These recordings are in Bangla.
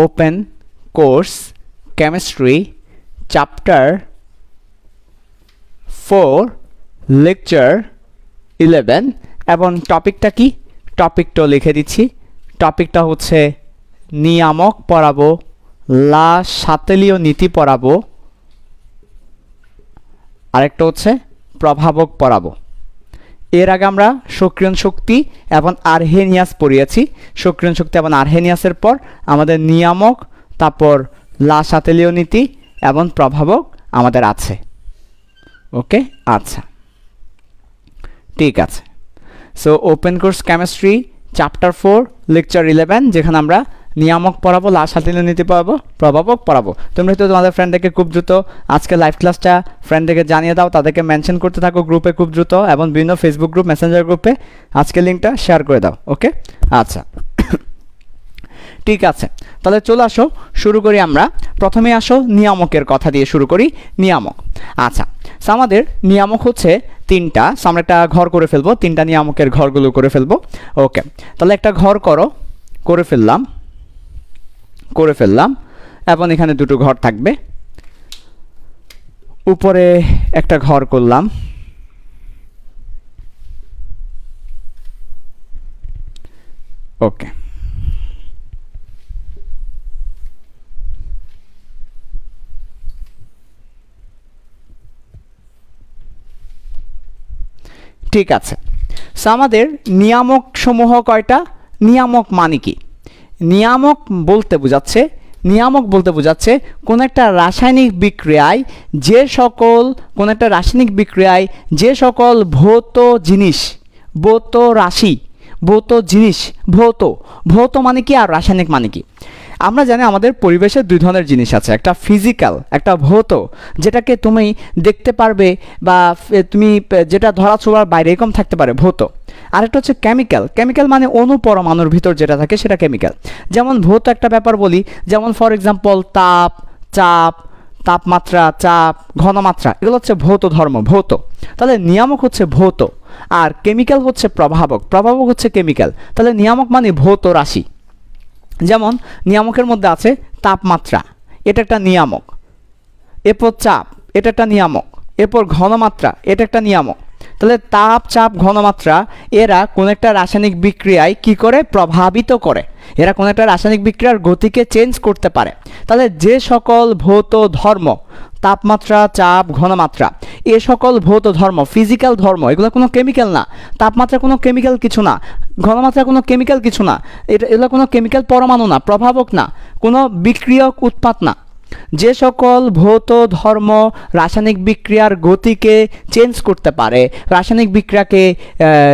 Open course chemistry chapter 4 lecture 11 এবং টপিকটা কি টপিকটা লিখে দিচ্ছি টপিকটা হচ্ছে নিয়ামক পড়াবো লা সাতেলীয় নীতি পড়াবো আরেকটা হচ্ছে প্রভাবক পড়াবো এর আগে আমরা সক্রিয়ণ শক্তি এবং আর্হেনিয়াস পড়িয়েছি সক্রিয়ণ শক্তি এবং আর্হেনিয়াসের পর আমাদের নিয়ামক তারপর লা সাতেলীয় নীতি এবং প্রভাবক আমাদের আছে ওকে আচ্ছা ঠিক আছে so open course chemistry chapter 4 lecture 11 যেখানে আমরা নিয়ামক পড়াবো লা সাতেলীয় নীতি পড়াবো প্রভাবক পড়াবো তোমরা তো তোমাদের ফ্রেন্ডদেরকে খুব দ্রুত আজকে লাইভ ক্লাসটা ফ্রেন্ডদেরকে জানিয়ে দাও তাদেরকে মেনশন করতে থাকো গ্রুপে খুব দ্রুত এবং বিভিন্ন ফেসবুক গ্রুপ মেসেঞ্জার গ্রুপে আজকে লিঙ্কটা শেয়ার করে দাও ওকে আচ্ছা ঠিক আছে তাহলে চলে আসো শুরু করি আমরা প্রথমে আসো নিয়ামকের কথা দিয়ে শুরু করি নিয়ামক আচ্ছা সো আমাদের নিয়ামক হচ্ছে তিনটা সো আমরা একটা ঘর করে ফেলবো তিনটা নিয়ামকের ঘরগুলো করে ফেলবো ওকে তাহলে একটা ঘর করে ফেললাম এবং এখানে দুটো ঘর থাকবে উপরে একটা ঘর করলাম ওকে ঠিক আছে সো আমাদের নিয়ামক সমূহ কয়টা নিয়ামক মানে কি নিয়ামক বলতে বোঝাচ্ছে কোন একটা রাসায়নিক বিক্রিয়ায় যে সকল ভৌত মানে কি আর রাসায়নিক মানে কি আমরা জানি আমাদের পরিবেশে দুই ধরনের জিনিস আছে একটা ফিজিক্যাল একটা ভৌত যেটাকে তুমি দেখতে পারবে বা তুমি যেটা ধরা ছোঁয়ার বাইরে এরকম থাকতে পারে ভৌত আরেকটা হচ্ছে কেমিক্যাল মানে অণু পরমাণুর ভিতর যেটা থাকে সেটা কেমিক্যাল যেমন ভৌত একটা ব্যাপার বলি যেমন ফর এক্সাম্পল তাপমাত্রা চাপ ঘনমাত্রা এগুলো হচ্ছে ভৌত তাহলে নিয়ামক হচ্ছে ভৌত আর কেমিক্যাল হচ্ছে প্রভাবক হচ্ছে কেমিক্যাল তাহলে নিয়ামক মানে ভৌত রাশি যেমন নিয়ামকের মধ্যে আছে তাপমাত্রা এটা একটা নিয়ামক এরপর চাপ এটা একটা নিয়ামক এরপর ঘনমাত্রা এটা একটা নিয়ামক তাহলে তাপ চাপ ঘনমাত্রা এরা কোন একটা রাসায়নিক বিক্রিয়ায় কি করে প্রভাবিত করে এরা কোন একটা রাসায়নিক বিক্রিয়ার গতিকে চেঞ্জ করতে পারে তাহলে যে সকল ভৌত ধর্ম তাপমাত্রা চাপ ঘনমাত্রা এ সকল ভৌত ধর্ম ফিজিক্যাল ধর্ম এগুলো কোনো কেমিক্যাল না তাপমাত্রা কোনো কেমিক্যাল কিছু না ঘনমাত্রা কোনো কেমিক্যাল কিছু না এগুলো কোনো কেমিক্যাল পরমাণু না প্রভাবক না কোনো বিক্রিয়ক উৎপাদ না যে সকল ভৌত ধর্ম রাসায়নিক বিক্রিয়ার গতিকে চেঞ্জ করতে পারে রাসায়নিক বিক্রিয়াকে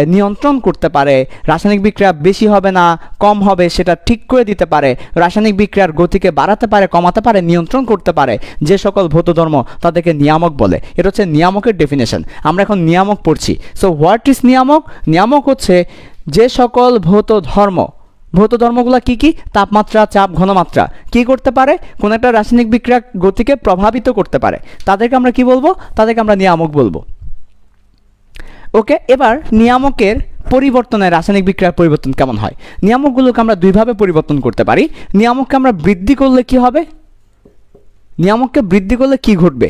নিয়ন্ত্রণ করতে পারে রাসায়নিক বিক্রিয়া বেশি হবে না কম হবে সেটা ঠিক করে দিতে পারে রাসায়নিক বিক্রিয়ার গতিকে বাড়াতে পারে কমাতে পারে নিয়ন্ত্রণ করতে পারে যে সকল ভৌত ধর্ম তাদেরকে নিয়ামক বলে এটা হচ্ছে নিয়ামকের ডেফিনেশন আমরা এখন নিয়ামক পড়ছি সো হোয়াট ইজ নিয়ামক হচ্ছে যে সকল ভৌত ধর্মগুলো কি তাপমাত্রা চাপ ঘনমাত্রা কি করতে পারে কোন একটা রাসায়নিক বিক্রিয়া গতিকে প্রভাবিত করতে পারে তাদেরকে আমরা কি বলবো তাদেরকে আমরা নিয়ামক বলবো ওকে এবার নিয়ামকের পরিবর্তনে রাসায়নিক বিক্রিয়ার পরিবর্তন কেমন হয় নিয়ামকগুলোকে আমরা দুইভাবে পরিবর্তন করতে পারি নিয়ামককে আমরা বৃদ্ধি করলে কি হবে নিয়ামককে বৃদ্ধি করলে কি ঘটবে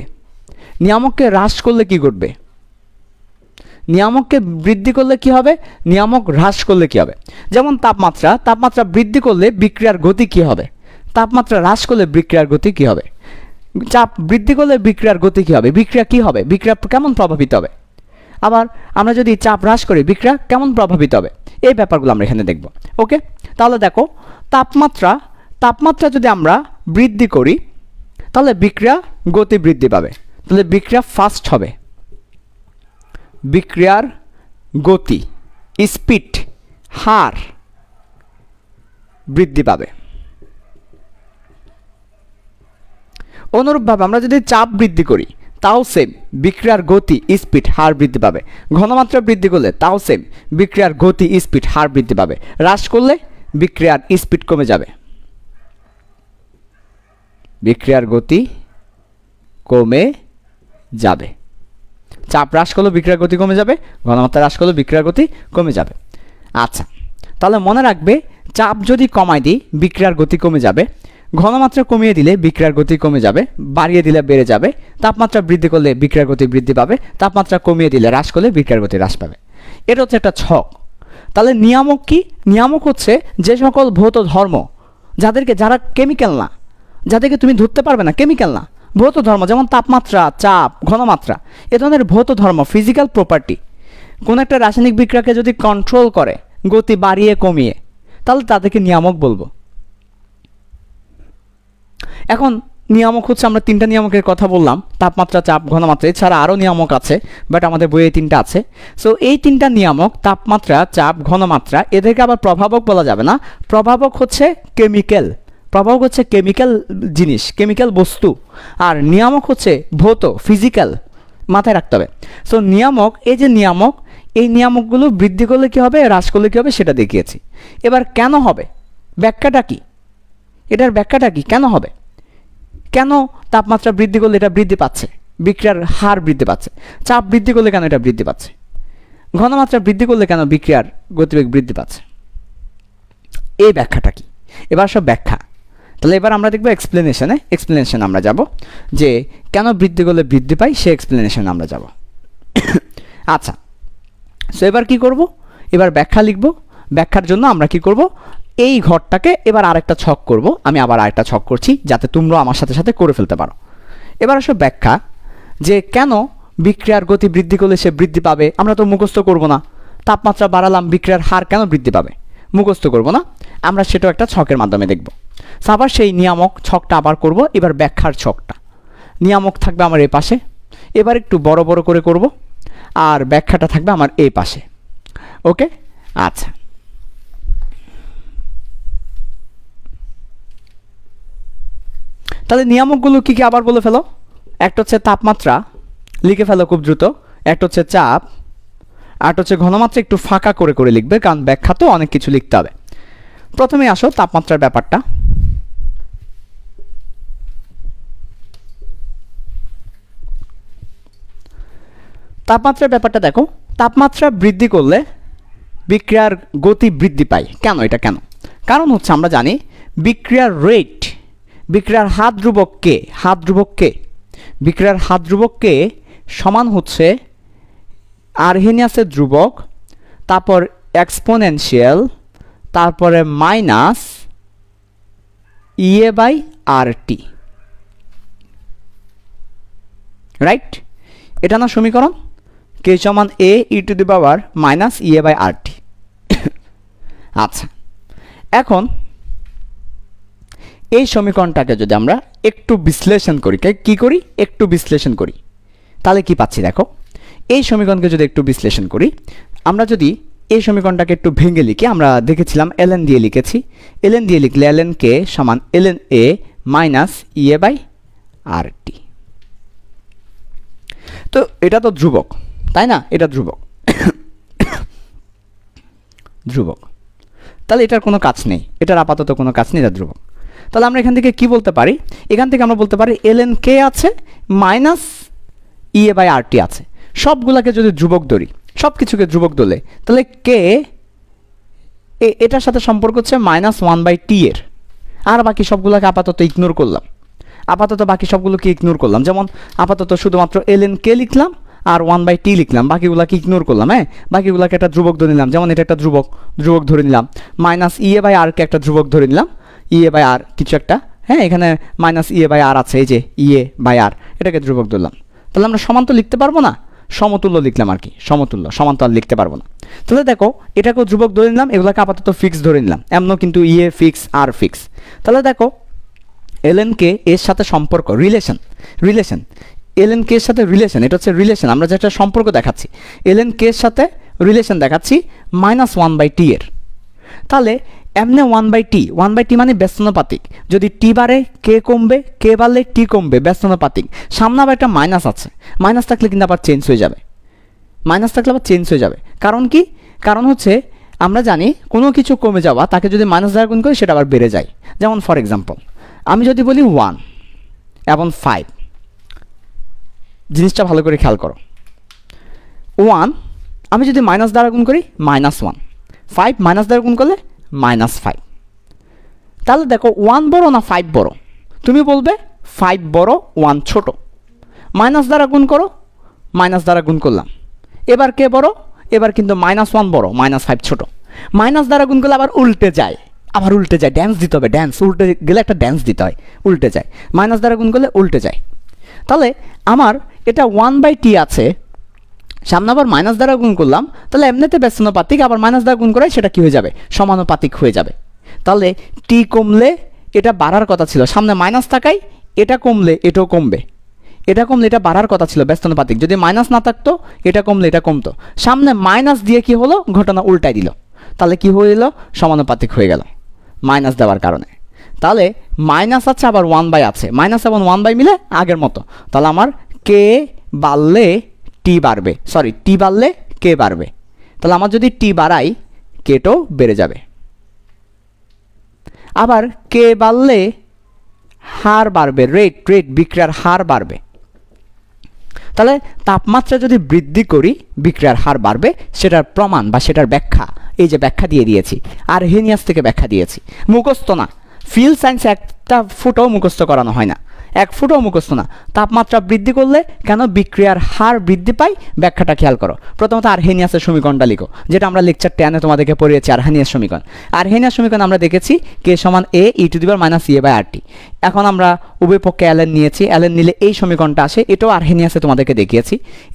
নিয়ামককে হ্রাস করলে কি ঘটবে নিয়ামককে বৃদ্ধি করলে কি হবে নিয়ামক হ্রাস করলে কি হবে যেমন তাপমাত্রা বৃদ্ধি করলে বিক্রিয়ার গতি কি হবে তাপমাত্রা হ্রাস করলে বিক্রিয়ার গতি কি হবে চাপ বৃদ্ধি করলে বিক্রিয়ার গতি কি হবে বিক্রিয়া কেমন প্রভাবিত হবে আবার আমরা যদি চাপ হ্রাস করি বিক্রিয়া কেমন প্রভাবিত হবে এই ব্যাপারগুলো আমরা এখানে দেখব ওকে তাহলে দেখো তাপমাত্রা যদি আমরা বৃদ্ধি করি তাহলে বিক্রিয়া গতি বৃদ্ধি পাবে তাহলে বিক্রিয়া ফাস্ট হবে বিক্রিয়ার গতি স্পিড হার বৃদ্ধি পাবে অনুরূপভাবে আমরা যদি চাপ বৃদ্ধি করি তাও সেম বিক্রিয়ার গতি স্পিড হার বৃদ্ধি পাবে ঘনমাত্রা বৃদ্ধি করলে তাও সেম বিক্রিয়ার গতি স্পিড হার বৃদ্ধি পাবে হ্রাস করলে বিক্রিয়ার স্পিড কমে যাবে বিক্রিয়ার গতি কমে যাবে চাপ হ্রাস করলে বিক্রিয়ার গতি কমে যাবে ঘনমাত্রা হ্রাস করলে বিক্রিয়ার গতি কমে যাবে আচ্ছা তাহলে মনে রাখবে চাপ যদি কমায় দিই বিক্রিয়ার গতি কমে যাবে ঘনমাত্রা কমিয়ে দিলে বিক্রিয়ার গতি কমে যাবে, বাড়িয়ে দিলে বেড়ে যাবে। তাপমাত্রা বৃদ্ধি করলে বিক্রিয়ার গতি বৃদ্ধি পাবে, তাপমাত্রা কমিয়ে দিলে হ্রাস করলে বিক্রিয়ার গতি হ্রাস পাবে। এটা হচ্ছে একটা ছক। তাহলে নিয়ামক কি? নিয়ামক হচ্ছে যে সকল ভৌত ধর্ম যারা কেমিক্যাল না, যাদেরকে তুমি ধরতে পারবে না, কেমিক্যাল না, ভৌত ধর্ম, যেমন তাপমাত্রা, চাপ, ঘনমাত্রা, এ ধরনের ভৌত ধর্ম, ফিজিক্যাল প্রপার্টি, কোন একটা রাসায়নিক বিক্রিয়াকে যদি কন্ট্রোল করে গতি বাড়িয়ে কমিয়ে, তাহলে তাদেরকে নিয়ামক বলবো। এখন নিয়ামক হচ্ছে, আমরা তিনটা নিয়ামকের কথা বললাম, তাপমাত্রা, চাপ, ঘনমাত্রা, এছাড়া আরও নিয়ামক আছে, বাট আমাদের বইয়ে তিনটা আছে। সো এই তিনটা নিয়ামক, তাপমাত্রা, চাপ, ঘনমাত্রা, এদেরকে আবার প্রভাবক বলা যাবে না। প্রভাবক হচ্ছে কেমিক্যাল, প্রভাবক হচ্ছে কেমিক্যাল জিনিস, কেমিক্যাল বস্তু, আর নিয়ামক হচ্ছে ভৌত, ফিজিক্যাল, মাথায় রাখতে হবে। সো নিয়ামক, এই যে নিয়ামক, এই নিয়ামকগুলো বৃদ্ধি করলে কী হবে, হ্রাস করলে কী হবে, সেটা দেখিয়েছি। এবার কেন হবে, ব্যাখ্যাটা কি, এটার ব্যাখ্যাটা কি, কেন হবে, কেন তাপমাত্রা বৃদ্ধি করলে এটা বৃদ্ধি পাচ্ছে, বিক্রিয়ার হার বৃদ্ধি পাচ্ছে, চাপ বৃদ্ধি করলে কেন এটা বৃদ্ধি পাচ্ছে, ঘনমাত্রা বৃদ্ধি করলে কেন বিক্রিয়ার গতিবেগ বৃদ্ধি পাচ্ছে, এই ব্যাখ্যাটা কি। এবার সব ব্যাখ্যা, তাহলে এবার আমরা দেখব এক্সপ্লেনেশন আমরা যাব, যে কেন বৃদ্ধি করলে বৃদ্ধি পাই, সে এক্সপ্লেনেশন আমরা যাব। আচ্ছা, সো এবার কি করব, এবার ব্যাখ্যা লিখব। ব্যাখ্যার জন্য আমরা কি করব, এই ঘরটাকে এবার আরেকটা ছক করব। আমি আবার আরেকটা ছক করছি যাতে তোমরা আমার সাথে সাথে করে ফেলতে পারো। এবার আসো ব্যাখ্যা, যে কেন বিক্রিয়ার গতি বৃদ্ধি করলে সে বৃদ্ধি পাবে। আমরা তো মুখস্থ করব না, তাপমাত্রা বাড়ালাম, বিক্রিয়ার হার কেন বৃদ্ধি পাবে, মুখস্থ করব না, আমরা সেটাও একটা ছকের মাধ্যমে দেখব। আবার সেই নিয়ামক ছকটা আবার করব। এবার ব্যাখ্যার ছকটা, নিয়ামক থাকবে আমার এই পাশে, এবার একটু বড় বড় করে করব, আর ব্যাখ্যাটা থাকবে আমার এই পাশে। ওকে, আচ্ছা, তাহলে নিয়ামকগুলো কী কী আবার বলে ফেলো। একটা হচ্ছে তাপমাত্রা, লিখে ফেলো খুব দ্রুত। একটা হচ্ছে চাপ, আর হচ্ছে ঘনমাত্রা, একটু ফাঁকা করে করে লিখবে, কারণ ব্যাখ্যা তো অনেক কিছু লিখতে হবে। প্রথমে আসো তাপমাত্রার ব্যাপারটা। তাপমাত্রার ব্যাপারটা দেখো, তাপমাত্রা বৃদ্ধি করলে বিক্রিয়ার গতি বৃদ্ধি পায়। কেন, এটা কেন? কারণ হচ্ছে আমরা জানি বিক্রিয়ার রেট, বিক্রিয়ার হার ধ্রুবক কে, বিক্রিয়ার হার ধ্রুবক কে সমান হচ্ছে আরহেনিয়াসের ধ্রুবক, তারপর এক্সপোনেনশিয়াল, তারপরে মাইনাস EA/RT, রাইট? এটা না সমীকরণ, কে সমান AE⁻−EA/RT। আচ্ছা, এখন এই সমীকরণটাকে যদি আমরা একটু বিশ্লেষণ করি, কি করি, একটু বিশ্লেষণ করি, তাহলে কি পাচ্ছি দেখো। এই সমীকরণকে যদি একটু বিশ্লেষণ করি, আমরা যদি এই সমীকরণটাকে একটু ভেঙে লিখি, আমরা দেখেছিলাম ln দিয়ে লিখেছি, ln দিয়ে লিখলে ln কে সমান ln A মাইনাস EA/RT। তো এটা তো ধ্রুবক, তাই না? এটা ধ্রুবক, তাহলে এটার কোনো কাজ নেই, এটার আপাতত কোনো কাজ নেই, এটা ধ্রুবক। তাহলে আমরা এখান থেকে কি বলতে পারি, এখান থেকে আমরা বলতে পারি ln কে আছে মাইনাস EA/RT আছে। সবগুলোকে যদি ধ্রুবক ধরি, সব কিছুকে ধ্রুবক ধরলে, তাহলে কে এটার সাথে সম্পর্ক হচ্ছে -1/T এর, আর বাকি সবগুলোকে আপাতত ইগনোর করলাম, বাকি সবগুলোকে ইগনোর করলাম। যেমন আপাতত শুধুমাত্র ln কে লিখলাম আর 1/T লিখলাম, বাকিগুলোকে ইগনোর করলাম। হ্যাঁ, বাকিগুলোকে একটা ধ্রুবক ধরে নিলাম, যেমন এটা একটা ধ্রুবক ধরে নিলাম, মাইনাস EA/R কে একটা ধ্রুবক ধরে নিলাম, EA/R কিছু একটা, হ্যাঁ, এখানে -EA/R আছে, এই যে EA/R, এটাকে ধ্রুবক ধরলাম। তাহলে আমরা সমান তো লিখতে পারবো না, সমতুল্য লিখলাম আর কি, সমতুল্য, সমান তো আর লিখতে পারবো না। তাহলে দেখো, এটাকেও ধ্রুবক ধরে নিলাম, এগুলোকে আপাতত ফিক্স ধরে নিলাম, এমনও কিন্তু EA ফিক্স, R ফিক্স। তাহলে দেখো ln কে এর সাথে সম্পর্ক, রিলেশন, ln কে এর সাথে রিলেশন, এটা হচ্ছে রিলেশন, আমরা যেটা সম্পর্ক দেখাচ্ছি, ln কে এর সাথে রিলেশন দেখাচ্ছি -1/T এর। তাহলে এমনি 1/T মানে ব্যস্তানুপাতিক, যদি টি বাড়ে কে কমবে, কে বাড়লে টি কমবে, ব্যস্তানুপাতিক। সামনে আবার একটা মাইনাস আছে, মাইনাস থাকলে কিন্তু আবার চেঞ্জ হয়ে যাবে, কারণ কি, কারণ হচ্ছে আমরা জানি কোনো কিছু কমে যাওয়া, তাকে যদি মাইনাস দ্বারা গুণ করি সেটা আবার বেড়ে যায়। যেমন ফর এক্সাম্পল, আমি যদি বলি 1 এবং 5, জিনিসটা ভালো করে খেয়াল করো, 1 আমি যদি মাইনাস দ্বারা গুণ করি -1, 5 মাইনাস দ্বারা গুণ করলে -5। তাহলে দেখো 1 বড় না 5 বড়? তুমি বলবে 5 বড় 1 ছোট। মাইনাস দ্বারা গুণ করো, মাইনাস দ্বারা গুণ করলাম। এবার কে বড়? এবার কিন্তু -1 বড়, -5 ছোট। মাইনাস দ্বারা গুণ করলে আবার উল্টে যায়, ড্যান্স দিতে হবে, ড্যান্স উল্টে গেলে একটা ড্যান্স দিতে হয়, উল্টে যায়। মাইনাস দ্বারা গুণ করলে উল্টে যায়। তাহলে আমার এটা 1/t আছে, সামনে আবার মাইনাস দ্বারা গুণ করলাম, তাহলে এমনিতে ব্যস্তানুপাতিক, আবার মাইনাস দ্বারা গুণ করে সেটা কি হয়ে যাবে? সমানুপাতিক হয়ে যাবে। তাহলে টি কমলে এটা বাড়ার কথা ছিল, সামনে মাইনাস থাকায় এটা কমলে এটাও কমবে, এটা কমলে এটা বাড়ার কথা ছিল ব্যস্তানুপাতিক। যদি মাইনাস না থাকতো এটা কমলে এটা কমতো, সামনে মাইনাস দিয়ে কি হলো? ঘটনা উল্টাই দিল, তাহলে কি হয়ে গেল? সমানুপাতিক হয়ে গেল মাইনাস দেওয়ার কারণে। তাহলে মাইনাস আছে আবার 1/, আছে মাইনাস এবং 1/, মিলে আগের মতো। তাহলে আমার কে বাড়লে টি বাড়বে, সরি টি বাড়লে কে বাড়বে। তাহলে আমার যদি টি বাড়াই কেটাও বেড়ে যাবে। আবার কে বাড়লে হার বাড়বে, রেট বিক্রিয়ার হার বাড়বে। তাহলে তাপমাত্রা যদি বৃদ্ধি করি বিক্রিয়ার হার বাড়বে, সেটার প্রমাণ বা সেটার ব্যাখ্যা এই যে ব্যাখ্যা দিয়ে দিয়েছি, আরহেনিয়াস থেকে ব্যাখ্যা দিয়েছি। মুখস্থ না, ফিল্ড সায়েন্স একটা ফুটও মুখস্থ করানো হয় না, এক ফুটও মুখস্থ না। তাপমাত্রা বৃদ্ধি করলে কেন বিক্রিয়ার হার বৃদ্ধি পায়, ব্যাখ্যাটা খেয়াল করো। প্রথমত আরহেনিয়াসের সমীকরণটা লিখো, যেটা আমরা লেকচার 10-এ তোমাদেরকে পড়িয়েছি। আরহেনিয়াস সমীকরণ, আমরা দেখেছি কে সমান a e⁻⁴ এখন আমরা উভয় পক্ষে ln নিয়েছি, ln নিলে এই সমীকরণটা আসে, এটাও আরহেনিয়াসে তোমাদেরকে দেখিয়েছি।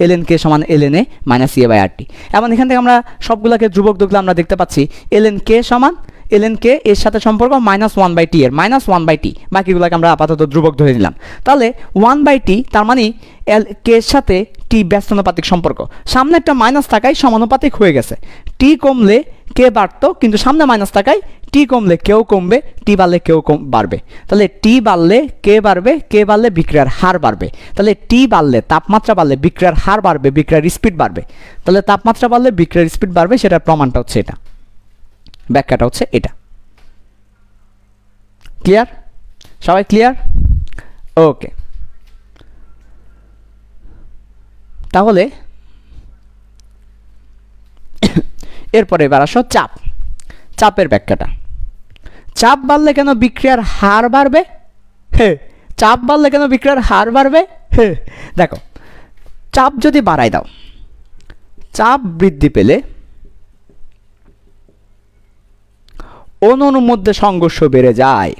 ln কে সমান ln a-e/r⁻t। এবং এখান থেকে আমরা সবগুলোকে ধ্রুবক দেখলে আমরা দেখতে পাচ্ছি ln কে সমান ln কে এর সাথে সম্পর্ক -1/t এর -1/t, বাকিগুলোকে আমরা আপাতত ধ্রুবক ধরে নিলাম। তাহলে 1/t তার মানে কে এর সাথে টি ব্যস্তানুপাতিক সম্পর্ক, সামনে একটা মাইনাস থাকায় সমানুপাতিক হয়ে গেছে। টি কমলে কে বাড়তো, কিন্তু সামনে মাইনাস থাকায় টি কমলে কেউ কমবে, টি বাড়লে কেউ বাড়বে। তাহলে টি বাড়লে কে বাড়বে, কে বাড়লে বিক্রিয়ার হার বাড়বে। তাহলে টি বাড়লে তাপমাত্রা বাড়লে বিক্রিয়ার হার বাড়বে, বিক্রিয়ার স্পিড বাড়বে। তাহলে তাপমাত্রা বাড়লে বিক্রিয়ার স্পিড বাড়বে, সেটার প্রমাণটা হচ্ছে এটা, ব্যাখ্যাটা হচ্ছে এটা। ক্লিয়ার? সবাই ক্লিয়ার? ওকে। তাহলে এরপরে এবার আসো চাপের ব্যাখ্যাটা। চাপ বাড়লে কেন বিক্রিয়ার হার বাড়বে? চাপ বাড়লে কেন বিক্রিয়ার হার বাড়বে? দেখো, চাপ যদি বাড়াই দাও, চাপ বৃদ্ধি পেলে অণুর মধ্যে সংঘর্ষ বেড়ে যায়।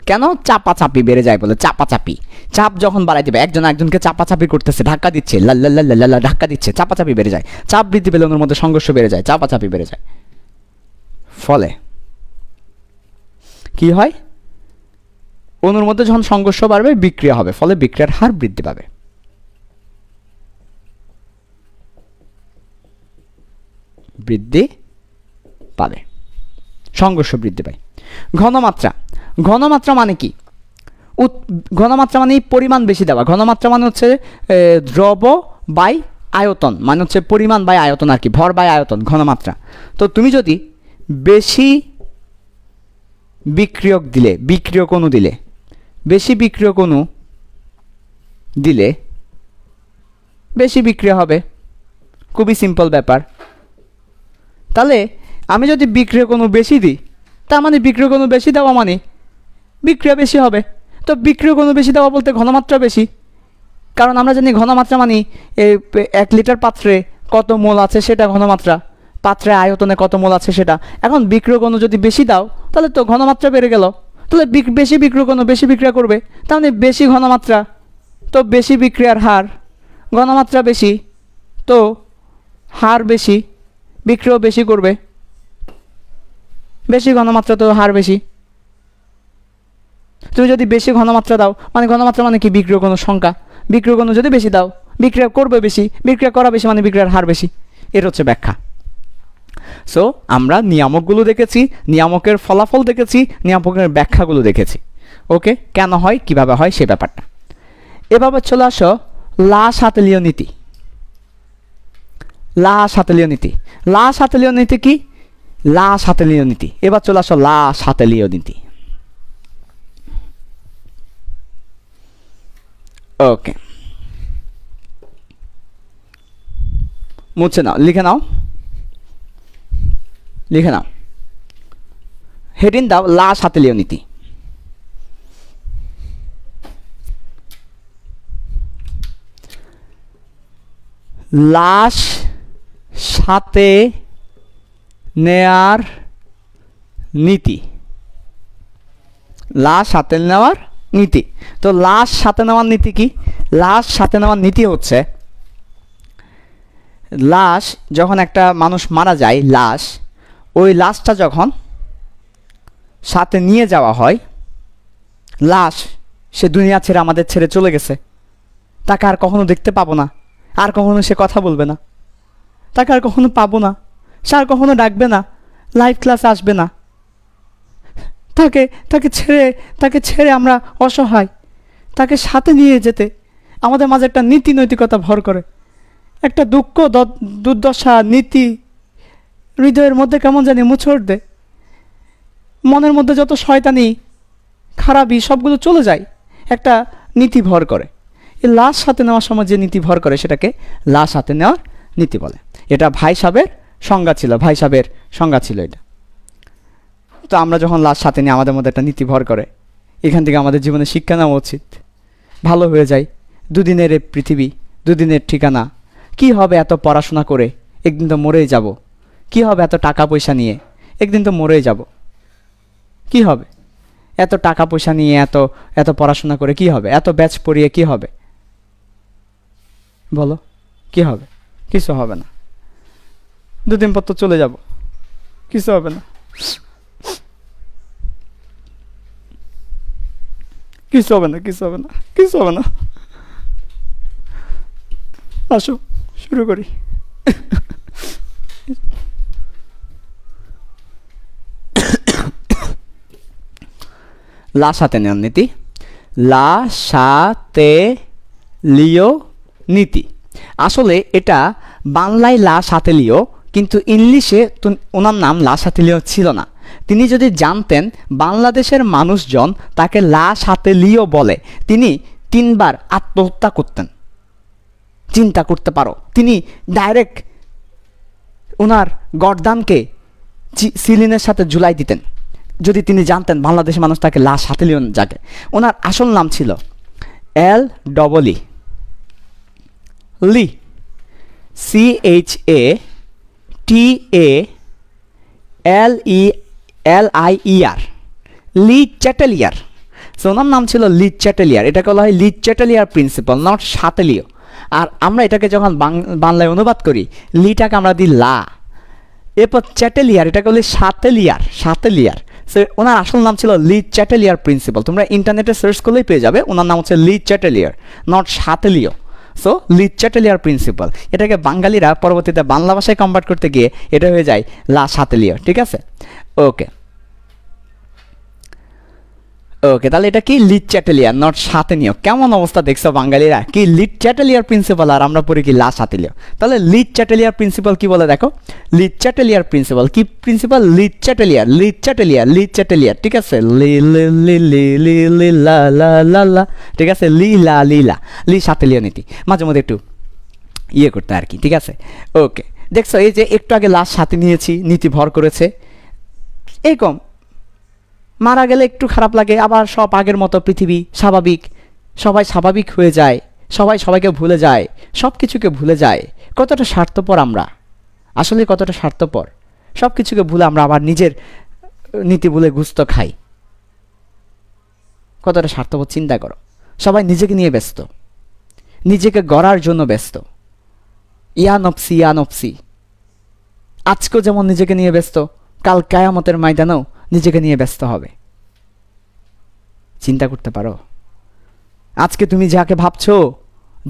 কেন? চাপাচাপি বেড়ে যায় বলে, চাপাচাপি। চাপ যখন বাড়াই দিবে, একজন একজনকে চাপাচাপি করতেছে, ধাক্কা দিচ্ছে, লাল্লা ধাক্কা দিচ্ছে, চাপাচাপি বেড়ে যায়। চাপ বৃদ্ধি পেলে অণুর মধ্যে সংঘর্ষ বেড়ে যায়, চাপাচাপি বেড়ে যায়। ফলে কি হয়? অণুর মধ্যে যখন সংঘর্ষ বাড়বে বিক্রিয়া হবে, ফলে বিক্রিয়ার হার বৃদ্ধি পাবে। সংঘর্ষ বৃদ্ধি পায়। ঘনমাত্রা মানে কি? ঘনমাত্রা মানে পরিমাণ বেশি দেওয়া। ঘনমাত্রা মানে হচ্ছে দ্রব বাই আয়তন, মানে হচ্ছে পরিমাণ বাই আয়তন আর কি, ভর বাই আয়তন, ঘনমাত্রা। তো তুমি যদি বেশি বিক্রিয়ক অণু দিলে, বেশি বিক্রিয়া হবে, খুবই সিম্পল ব্যাপার। তাহলে আমি যদি বিক্রিয়ক অণু বেশি দিই, তার মানে বিক্রিয়ক অণু বেশি দেওয়া মানে বিক্রিয়া বেশি হবে। তো বিক্রিয়ক অণু বেশি দেওয়া বলতে ঘনমাত্রা বেশি, কারণ আমরা জানি ঘনমাত্রা মানে 1 লিটার পাত্রে কত মোল আছে সেটা ঘনমাত্রা, পাত্রে আয়তনে কত মোল আছে সেটা। এখন বিক্রিয়ক অণু যদি বেশি দাও তাহলে তো ঘনমাত্রা বেড়ে গেল, তাহলে বেশি বিক্রিয়ক অণু বেশি বিক্রিয়া করবে, তার মানে বেশি ঘনমাত্রা, তো বেশি বিক্রিয়ার হার। ঘনমাত্রা বেশি তো হার বেশি, বিক্রিয়া বেশি করবে, বেশি ঘনমাত্রা তো হার বেশি। তুমি যদি বেশি ঘনমাত্রা দাও, মানে ঘনমাত্রা মানে কি? বিক্রিয়ক অণুর সংখ্যা। বিক্রিয়ক অণু যদি বেশি দাও, বিক্রিয়া করবে বেশি, বিক্রিয়া করা বেশি মানে বিক্রিয়ার হার বেশি। এর হচ্ছে ব্যাখ্যা। সো আমরা নিয়ামকগুলো দেখেছি, নিয়ামকের ফলাফল দেখেছি, নিয়ামকের ব্যাখ্যাগুলো দেখেছি। ওকে, কেন হয়, কিভাবে হয় সে ব্যাপারটা। এভাবে চলে আসো লা সাতেলীয় নীতি। লা সাতেলীয় নীতি কি? লা সাতেলীয় নীতি। এবার চলে আসো লা সাতেলীয় নীতি। ওকে, মুছে নাও, লিখে নাও লিখে নাও, হেডিং দাও লাশ হাতে লিও নীতি। লাশ সাথে নেয়ার নীতি, লাশ সাথে নেওয়ার নীতি। তো লাশ সাথে নেওয়ার নীতি কি? লাশ সাথে নেওয়ার নীতি হচ্ছে, লাশ যখন একটা মানুষ মারা যায়, লাশ, ওই লাশটা যখন সাথে নিয়ে যাওয়া হয়, লাশ সে দুনিয়া ছেড়ে আমাদের ছেড়ে চলে গেছে, তাকে আর কখনো দেখতে পাবো না, আর কখনো সে কথা বলবে না, তাকে আর কখনো পাবো না, সে আর কখনো ডাকবে না, লাইভ ক্লাসে আসবে না, তাকে ছেড়ে আমরা অসহায়, তাকে সাথে নিয়ে যেতে আমাদের মাঝে একটা নীতি নৈতিকতা ভর করে, একটা দুঃখ দুর্দশা নীতি হৃদয়ের মধ্যে কেমন জানি মুছড় দেয়, মনের মধ্যে যত শয়তানি খারাপই সবগুলো চলে যায়, একটা নীতি ভর করে। এই লাশ সাথে নেওয়ার সময় যে নীতি ভর করে সেটাকে লাশ হাতে নেওয়ার নীতি বলে। এটা ভাই সাহেবের সংজ্ঞা ছিল, ভাই সাহেবের সংজ্ঞা ছিল এটা। তো আমরা যখন লাশ সাথে নিয়ে আমাদের মধ্যে একটা নীতি ভর করে, এখান থেকে আমাদের জীবনে শিক্ষা নেওয়া উচিত। ভালো হয়ে যায়, দুদিনের এই পৃথিবী, দুদিনের ঠিকানা, কি হবে এত পড়াশোনা করে, একদিন তো মরেই যাব, কি হবে এত টাকা পয়সা নিয়ে, একদিন তো মরেই যাব, কি হবে এত টাকা পয়সা নিয়ে, এত পড়াশোনা করে কি হবে, এত ব্যাচ পড়িয়ে কি হবে, বলো কি হবে? কিছু হবে না, দুদিন পর তো চলে যাব, কিছু হবে না, কিছু হবে না, কিছু হবে না, কিছু হবে না। আসো শুরু করি। লা সাথে নেওয়ার নীতি, লা সাথে লিও নীতি। আসলে এটা বাংলায় লা সাথে লিও, কিন্তু ইংলিশে ওনার নাম লা সাথে লিও ছিল না। তিনি যদি জানতেন বাংলাদেশের মানুষজন তাকে লা সাথে লিও বলে, তিনি 3 বার আত্মহত্যা করতেন। চিন্তা করতে পারো, তিনি ডাইরেক্ট ওনার গর্দানকে সিলিনের সাথে ঝুলাই দিতেন যদি তিনি জানতেন বাংলাদেশের মানুষ তাকে লা সাথে লিও জাগে। ওনার আসল নাম ছিল এল ডবল ই লি, CHATALELIER, লি চ্যাটেলিয়ার। সো ওনার নাম ছিল লি চ্যাটেলিয়ার। এটাকে বলা হয় লি চ্যাটেলিয়ার প্রিন্সিপাল, নট সাতেলিও। আর আমরা এটাকে যখন বাংলায় অনুবাদ করি, লিটাকে আমরা দিই লা, এরপর চ্যাটেলিয়ার, এটাকে বলি সাতেলিয়ার। সো ওনার আসল নাম ছিল লি চ্যাটেলিয়ার প্রিন্সিপাল। তোমরা ইন্টারনেটে সার্চ করলেই পেয়ে যাবে, ওনার নাম হচ্ছে লি চ্যাটেলিয়ার, নট সাতেলিও। সো লি চ্যাটেলিয়ার প্রিন্সিপাল, এটাকে বাঙালিরা পরবর্তীতে বাংলা ভাষায় কনভার্ট করতে গিয়ে এটা হয়ে যায় লা সাতেলিও। ঠিক আছে, ওকে, তাহলে এটা কি লিড চ্যাটেলিয়ার, নট সাতেলিও। কেমন অবস্থা দেখছো বাঙালিরা, কি লিড চ্যাটেলিয়ার প্রিন্সিপাল আর আমরা পড়ি কি লা সাতেলিও। তাহলে লিড চ্যাটেলিয়ার প্রিন্সিপাল কি বলে দেখো, লিড চ্যাটেলিয়ার প্রিন্সিপাল কি প্রিন্সিপাল, লিড চ্যাটেলিয়ার। ঠিক আছে, লি লি লি লি লি লি লা লা লা লা, ঠিক আছে, লি লা লি লা, লি সাতেলিও নীতি। মাঝে মধ্যে একটু ইয়ে করতে আর কি। ঠিক আছে, ওকে, দেখছো এই যে একটু আগে লাশ সাথে নিয়েছি, নীতি ভর করেছে। এরকম মারা গেলে একটু খারাপ লাগে, আবার সব আগের মতো পৃথিবী স্বাভাবিক, সবাই স্বাভাবিক হয়ে যায়, সবাই সবাইকে ভুলে যায়, সব কিছুকে ভুলে যায়। কতটা স্বার্থপর আমরা, আসলে কতটা স্বার্থপর, সব কিছুকে ভুলে আমরা আবার নিজের নীতি ভুলে গুস্ত খাই। কতটা স্বার্থপর চিন্তা করো। সবাই নিজেকে নিয়ে ব্যস্ত, নিজেকে গড়ার জন্য ব্যস্ত। ইয়া নফসি, আজকেও যেমন নিজেকে নিয়ে ব্যস্ত, কাল কিয়ামতের ময়দানেও নিজেকে নিয়ে ব্যস্ত হবে। চিন্তা করতে পারো, আজকে তুমি যাকে ভাবছো,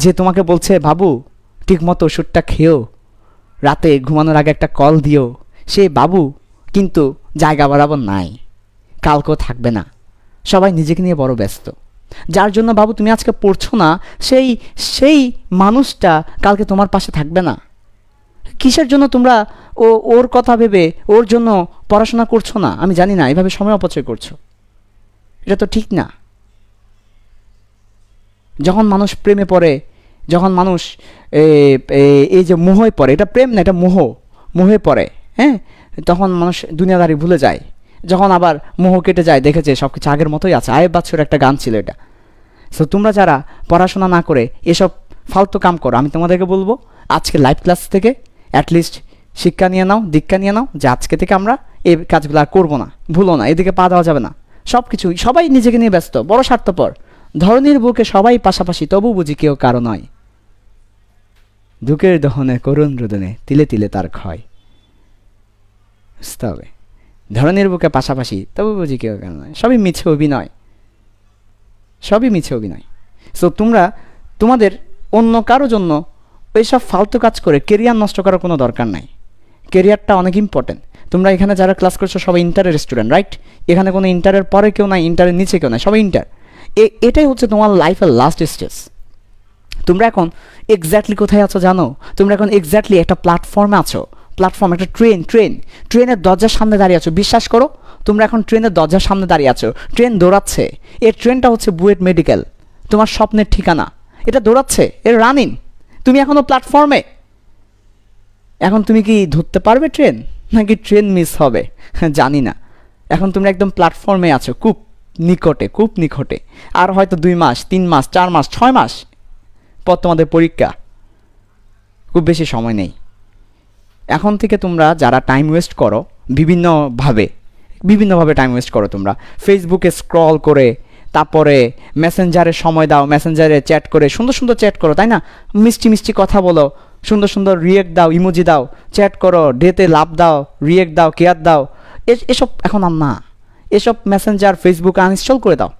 যে তোমাকে বলছে বাবু ঠিক মতো ওষুধটা খেও, রাতে ঘুমানোর আগে একটা কল দিও, সে বাবু কিন্তু জায়গা বরাবর নাই, কালকেও থাকবে না। সবাই নিজেকে নিয়ে বড় ব্যস্ত। যার জন্য বাবু তুমি আজকে পড়ছো না, সেই মানুষটা কালকে তোমার পাশে থাকবে না। কিসের জন্য তোমরা ওর কথা ভেবে ওর জন্য পড়াশোনা করছো না? আমি জানি না, এভাবে সময় অপচয় করছো, এটা তো ঠিক না। যখন মানুষ প্রেমে পড়ে, যখন মানুষ এই যে মোহে পড়ে, এটা প্রেম না, এটা মোহে পড়ে, হ্যাঁ, তখন মানুষ দুনিয়াদারি ভুলে যায়। যখন আবার মোহ কেটে যায়, দেখেছে সব কিছু আগের মতোই আছে। আয়েব বাচ্চুর একটা গান ছিল এটা। সো তোমরা যারা পড়াশোনা না করে এসব ফালতু কাম করো, আমি তোমাদেরকে বলবো আজকে লাইভ ক্লাস থেকে অ্যাটলিস্ট শিক্ষা নিয়ে নাও, দীক্ষা নিয়ে নাও যে আজকে থেকে আমরা এই কাজগুলো আর করবো না। ভুলো না, এদিকে পা দেওয়া যাবে না। সব কিছু, সবাই নিজেকে নিয়ে ব্যস্ত, বড় স্বার্থপর। ধরনীর বুকে সবাই পাশাপাশি, তবু বুঝি কেউ কারো নয়। দুঃখের দহনে করুণ রোদনে তিলে তিলে তার ক্ষয়। বুঝতে হবে, ধরনীর বুকে পাশাপাশি তবু বুঝি কেউ কারো নয়। সবই মিছে অভিনয়, সবই মিছে অভিনয়। সো তোমরা তোমাদের অন্য কারো জন্য এইসব ফালতু কাজ করে কেরিয়ার নষ্ট করার কোনো দরকার নাই। কেরিয়ারটা অনেক ইম্পর্টেন্ট। তোমরা এখানে যারা ক্লাস করছো সবাই ইন্টারের স্টুডেন্ট, রাইট? এখানে কোনো ইন্টারের পরে কেউ নাই, ইন্টারের নিচে কেউ নাই, সবাই ইন্টার। এটাই হচ্ছে তোমার লাইফের লাস্ট স্টেজ। তোমরা এখন এক্স্যাক্টলি কোথায় আছো জানো? তোমরা এখন এক্স্যাক্টলি একটা প্ল্যাটফর্মে আছো। প্ল্যাটফর্ম, একটা ট্রেনের দরজার সামনে দাঁড়িয়ে আছো। বিশ্বাস করো, তোমরা এখন ট্রেনের দরজার সামনে দাঁড়িয়ে আছো। ট্রেন দৌড়াচ্ছে। এই ট্রেনটা হচ্ছে বুয়েট মেডিকেল, তোমার স্বপ্নের ঠিকানা। এটা দৌড়াচ্ছে, এর রানিং। তুমি এখনও প্ল্যাটফর্মে। এখন তুমি কি ধরতে পারবে ট্রেন, নাকি ট্রেন মিস হবে? জানি না। এখন তুমি একদম প্ল্যাটফর্মে আছো, খুব নিকটে, খুব নিকটে। আর হয়তো 2 মাস, 3 মাস, 4 মাস, 6 মাস পর তোমাদের পরীক্ষা। খুব বেশি সময় নেই। এখন থেকে তোমরা যারা টাইম ওয়েস্ট করো বিভিন্নভাবে টাইম ওয়েস্ট করো, তোমরা ফেসবুকে স্ক্রল করে, তারপরে মেসেঞ্জারে সময় দাও, মেসেঞ্জারে চ্যাট করে, সুন্দর সুন্দর চ্যাট করো, তাই না? মিষ্টি মিষ্টি কথা বলো, সুন্দর সুন্দর রিয়েক্ট দাও, ইমোজি দাও, চ্যাট করো, ডেতে লাভ দাও, রিয়েক্ট দাও, কেয়ার দাও। এসব এখন আর না। এসব মেসেঞ্জার, ফেসবুক আনইনস্টল করে দাও।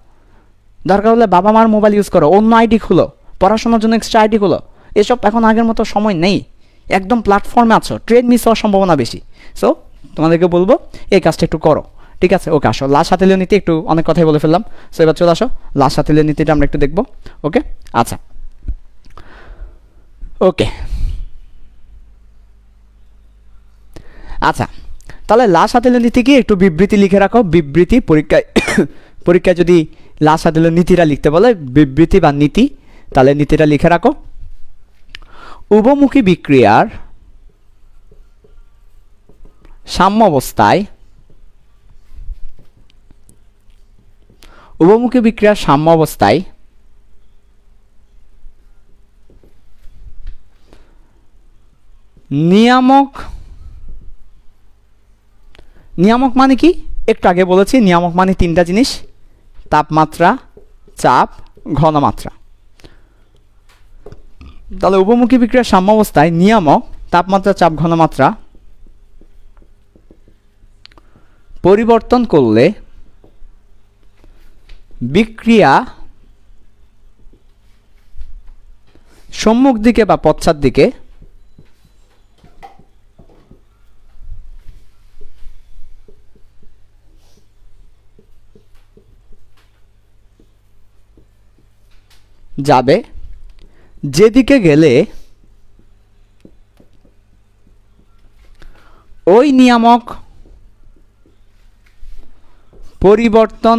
দরকার হলে বাবা মার মোবাইল ইউজ করো, অন্য আইডি খুলো, পড়াশোনার জন্য এক্সট্রা আইডি খুলো। এসব এখন আগের মতো সময় নেই। একদম প্ল্যাটফর্মে আছো, ট্রেন মিস হওয়ার সম্ভাবনা বেশি। সো তোমাদেরকে বলবো এই কাজটা একটু করো, ঠিক আছে? ওকে, আসো লাশ হাতিলের নীতি। একটু অনেক কথাই বলে ফেললাম। সো এবার চলে আসো, লাশ হাতিলের নীতিটা আমরা একটু দেখবো। ওকে, আচ্ছা, ওকে, আচ্ছা। তাহলে লাশ হাতিলের নীতি কি, একটু বিবৃতি লিখে রাখো। বিবৃতি পরীক্ষায় যদি লাশ হাতিলের নীতিটা লিখতে বলে, বিবৃতি বা নীতি, তাহলে নীতিটা লিখে রাখো। উভমুখী বিক্রিয়ার সাম্যাবস্থায় নিয়ামক মানে কি? একটু আগে বলেছি, নিয়ামক মানে 3টা জিনিস: তাপমাত্রা, চাপ, ঘনমাত্রা। তাহলে উভমুখী বিক্রিয়ার সাম্যাবস্থায় নিয়ামক, তাপমাত্রা, চাপ, ঘনমাত্রা পরিবর্তন করলে বিক্রিয়া সম্মুখ দিকে বা পশ্চাৎ দিকে যাবে, যেদিকে গেলে ওই নিয়ামক পরিবর্তন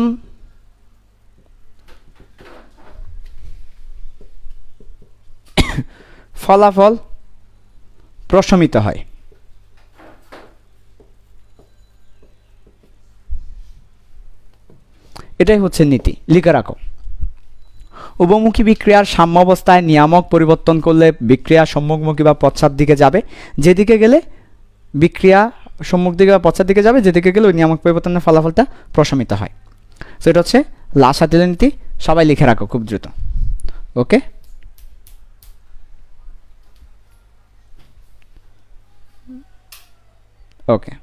ফলাফল প্রশমিত হয়। এটাই হচ্ছে নীতি, লিখে রাখো। উভমুখী বিক্রিয়ার সাম্যাবস্থায় নিয়ামক পরিবর্তন করলে বিক্রিয়া সম্মুখমুখী বা পশ্চাৎ দিকে যাবে, যেদিকে গেলে বিক্রিয়া সম্মুখ দিকে বা পশ্চাৎ দিকে যাবে, যেদিকে গেলে ওই নিয়ামক পরিবর্তনের ফলাফলটা প্রশমিত হয়। সো এটা হচ্ছে লাশ হাতিলের নীতি। সবাই লিখে রাখো খুব দ্রুত। ওকে, ওকে।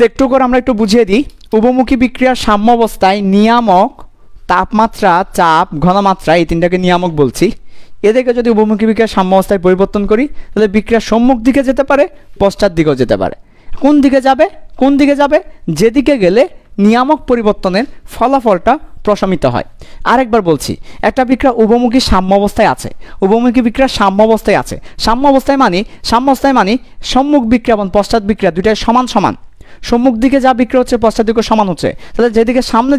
একটু করে আমরা একটু বুঝিয়ে দিই। উভমুখী বিক্রিয়ার সাম্যাবস্থায় নিয়ামক, তাপমাত্রা, চাপ, ঘনমাত্রা, এই 3টাকে নিয়ামক বলছি। এদেরকে যদি উভমুখী বিক্রিয়ার সাম্যাবস্থায় পরিবর্তন করি, তাহলে বিক্রিয়ার সম্মুখ দিকে যেতে পারে, পশ্চাৎ দিকেও যেতে পারে। কোন দিকে যাবে? যেদিকে গেলে নিয়ামক পরিবর্তনের ফলাফলটা প্রশমিত হয়। আরেকবার বলছি, একটা বিক্রিয়া উভমুখী সাম্যাবস্থায় আছে, উভমুখী বিক্রিয়া সাম্যাবস্থায় আছে। সাম্যাবস্থায় মানে সম্মুখ বিক্রিয়া এবং পশ্চাৎ বিক্রিয়া দুইটাই সমান সমান। সম্মুখ দিকে যা বিক্রিয়া হচ্ছে পশ্চাৎ দিকেও সমান হচ্ছে, তাহলে যেদিকে সামনে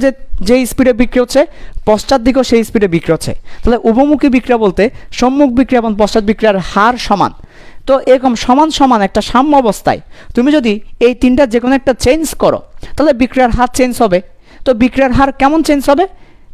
যে স্পিডে বিক্রিয়া হচ্ছে পশ্চাৎ দিকেও সেই স্পিডে বিক্রিয়া হচ্ছে। তাহলে উভমুখী বিক্রিয়া বলতে সম্মুখ বিক্রিয়া এবং পশ্চাৎ বিক্রিয়ার হার সমান। তো এরকম সমান সমান একটা সাম্য অবস্থায় তুমি যদি এই তিনটা যে কোনো একটা চেঞ্জ করো তাহলে বিক্রিয়ার হার চেঞ্জ হবে। তো বিক্রিয়ার হার কেমন চেঞ্জ হবে?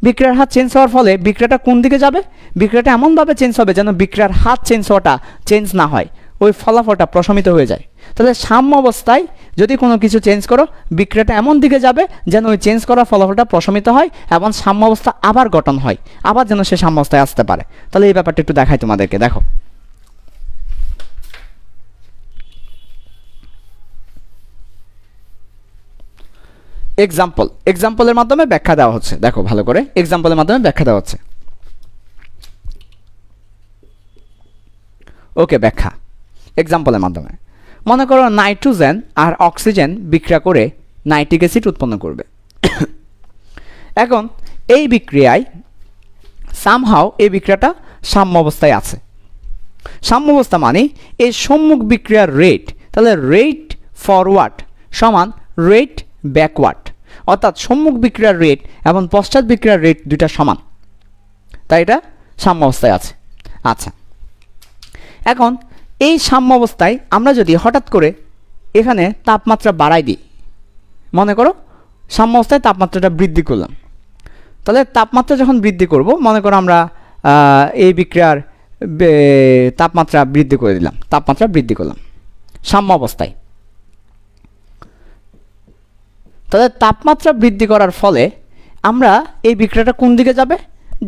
বিক্রিয়ার হার চেঞ্জ হওয়ার ফলে বিক্রিয়াটা কোন দিকে যাবে? বিক্রিয়াটা এমনভাবে চেঞ্জ হবে যেন বিক্রিয়ার হার চেঞ্জ হওয়াটা চেঞ্জ না হয়, ওই ফলাফলটা প্রশমিত হয়ে যায়। তাহলে সাম্য অবস্থায় যদি কোনো কিছু চেঞ্জ করো বিক্রিয়াটা এমন দিকে যাবে যেন ওই চেঞ্জ করা ফলাফলটা প্রশমিত হয় এবং সাম্য অবস্থা আবার গঠন হয়, আবার যেন সে সাম্য অবস্থায় আসতে পারে। তাহলে এই ব্যাপারটা একটু দেখাই তোমাদেরকে, দেখো। এক্সাম্পলের মাধ্যমে ব্যাখ্যা দেওয়া হচ্ছে, দেখো ভালো করে, এক্সাম্পলের মাধ্যমে ব্যাখ্যা দেওয়া হচ্ছে। ওকে, ব্যাখ্যা এক্সাম্পলের মাধ্যমে। মনে করো নাইট্রোজেন আর অক্সিজেন বিক্রিয়া করে নাইট্রিক অ্যাসিড উৎপন্ন করবে। এখন এই বিক্রিয়ায় সামহাও এই বিক্রিয়াটা সাম্য অবস্থায় আছে। সাম্য অবস্থা মানে এই সম্মুখ বিক্রিয়ার রেট, তাহলে রেট ফরওয়ার্ড সমান রেট ব্যাকওয়ার্ড, অর্থাৎ সম্মুখ বিক্রিয়ার রেট এবং পশ্চাৎ বিক্রিয়ার রেট দুইটা সমান, তাই এটা সাম্য অবস্থায় আছে। আচ্ছা, এখন এই সাম্য অবস্থায় আমরা যদি হঠাৎ করে এখানে তাপমাত্রা বাড়াই দিই, মনে করো সাম্য অবস্থায় তাপমাত্রাটা বৃদ্ধি করলাম, তাহলে তাপমাত্রা যখন বৃদ্ধি করব, মনে করো আমরা এই বিক্রিয়ার তাপমাত্রা বৃদ্ধি করে দিলাম, তাপমাত্রা বৃদ্ধি করলাম সাম্য অবস্থায়। তাহলে তাপমাত্রা বৃদ্ধি করার ফলে আমরা এই বিক্রিয়াটা কোন দিকে যাবে?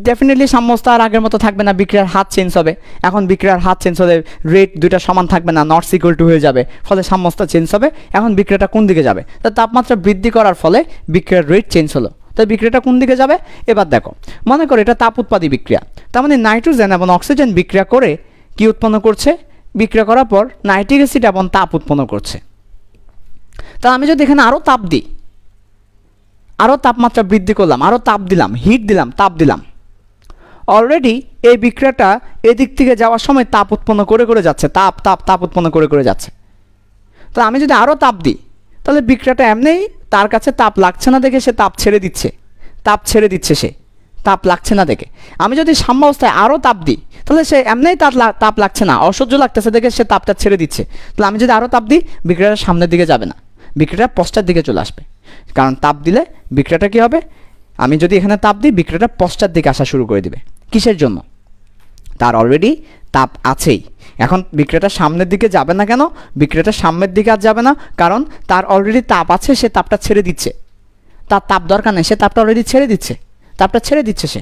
ডেফিনেটলি সাম্য অবস্থা আর আগের মতো থাকবে না, বিক্রিয়ার হাত চেঞ্জ হবে। এখন বিক্রিয়ার হাত চেঞ্জ হলে রেট দুইটা সমান থাকবে না, নট ইকুয়াল টু হয়ে যাবে, ফলে সাম্য অবস্থা চেঞ্জ হবে। এখন বিক্রিয়াটা কোন দিকে যাবে? তো তাপমাত্রা বৃদ্ধি করার ফলে বিক্রিয়ার রেট চেঞ্জ হলো, তাই বিক্রিয়াটা কোন দিকে যাবে? এবার দেখো, মনে করো এটা তাপ উৎপাদী বিক্রিয়া, তার মানে নাইট্রোজেন এবং অক্সিজেন বিক্রিয়া করে কি উৎপন্ন করছে? বিক্রিয়া করার পর নাইট্রিক অ্যাসিড এবং তাপ উৎপন্ন করছে। তা আমি যদি এখানে আরও তাপ দিই, আরও তাপমাত্রা বৃদ্ধি করলাম, আরও তাপ দিলাম, হিট দিলাম, তাপ দিলাম, অলরেডি এই বিক্রিয়াটা এদিক থেকে যাওয়ার সময় তাপ উৎপন্ন করে করে যাচ্ছে, তাপ তাপ তাপ উৎপন্ন করে করে যাচ্ছে। তো আমি যদি আরও তাপ দিই তাহলে বিক্রিয়াটা এমনিই তার কাছে তাপ লাগছে না দেখে সে তাপ ছেড়ে দিচ্ছে, তাপ ছেড়ে দিচ্ছে, সে তাপ লাগছে না দেখে। আমি যদি সাম্য অবস্থায় আরও তাপ দিই তাহলে সে এমনিই তাপ লাগছে না, অসহ্য লাগতেছে দেখে সে তাপটা ছেড়ে দিচ্ছে। তাহলে আমি যদি আরও তাপ দিই বিক্রিয়াটা সামনের দিকে যাবে না, বিক্রিয়াটা পশ্চাৎ দিকে চলে আসবে, কারণ তাপ দিলে বিক্রিয়াটা কী হবে? আমি যদি এখানে তাপ দিই বিক্রিয়াটা পশ্চাৎ দিকে আসা শুরু করে দিবে। কিসের জন্য? তার অলরেডি তাপ আছেই। এখন বিক্রিয়াটা সামনের দিকে যাবে না কেন? বিক্রিয়াটা সামনের দিকে আর যাবে না, কারণ তার অলরেডি তাপ আছে, সে তাপটা ছেড়ে দিচ্ছে। তার তাপ দরকার নেই, সে তাপটা অলরেডি ছেড়ে দিচ্ছে, তাপটা ছেড়ে দিচ্ছে সে।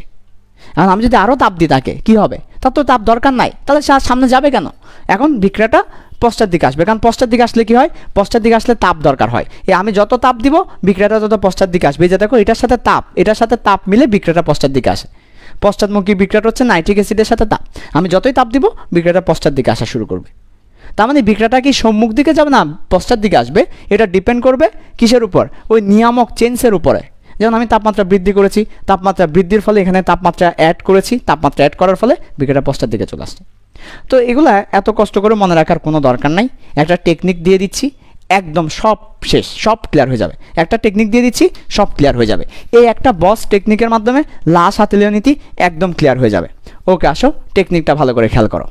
এখন আমি যদি আরও তাপ দিই তাকে, কী হবে? তার তো তাপ দরকার নাই, তাহলে সে আর সামনে যাবে কেন? এখন বিক্রিয়াটা পশ্চাৎ দিকে আসবে, কারণ পশ্চাৎ দিকে আসলে কী হয়? পশ্চাৎ দিকে আসলে তাপ দরকার হয়। আমি যত তাপ দিব বিক্রিয়াটা তত পশ্চাৎ দিকে আসবে। এই যে দেখো, এটার সাথে তাপ মিলে বিক্রিয়াটা পশ্চাৎ দিকে আসে। পশ্চাৎমুখী বিক্রিয়াটা হচ্ছে নাইট্রিক অ্যাসিডের সাথে তাপ। আমি যতই তাপ দিব বিক্রিয়াটা পশ্চাৎ দিকে আসা শুরু করবে। তার মানে বিক্রিয়াটা কি সম্মুখ দিকে যাবে না পশ্চাৎ দিকে আসবে? এটা ডিপেন্ড করবে কিসের উপর? ওই নিয়ামক চেঞ্জের উপরে। যেমন আমি তাপমাত্রা বৃদ্ধি করেছি, তাপমাত্রা বৃদ্ধির ফলে এখানে তাপমাত্রা অ্যাড করেছি, তাপমাত্রা অ্যাড করার ফলে বিক্রিয়াটা পশ্চাৎ দিকে চলে আসছে। তো এগুলা এত কষ্ট করে মনে রাখার কোনো দরকার নাই, একটা টেকনিক দিয়ে দিচ্ছি, একদম সব শেষ, সব ক্লিয়ার হয়ে যাবে। একটা টেকনিক দিয়ে দিচ্ছি, সব ক্লিয়ার হয়ে যাবে। এই একটা বস টেকনিকের মাধ্যমে লাস হাতিলীয় নীতি একদম ক্লিয়ার হয়ে যাবে। ওকে, আসো টেকনিকটা ভালো করে খেয়াল করো।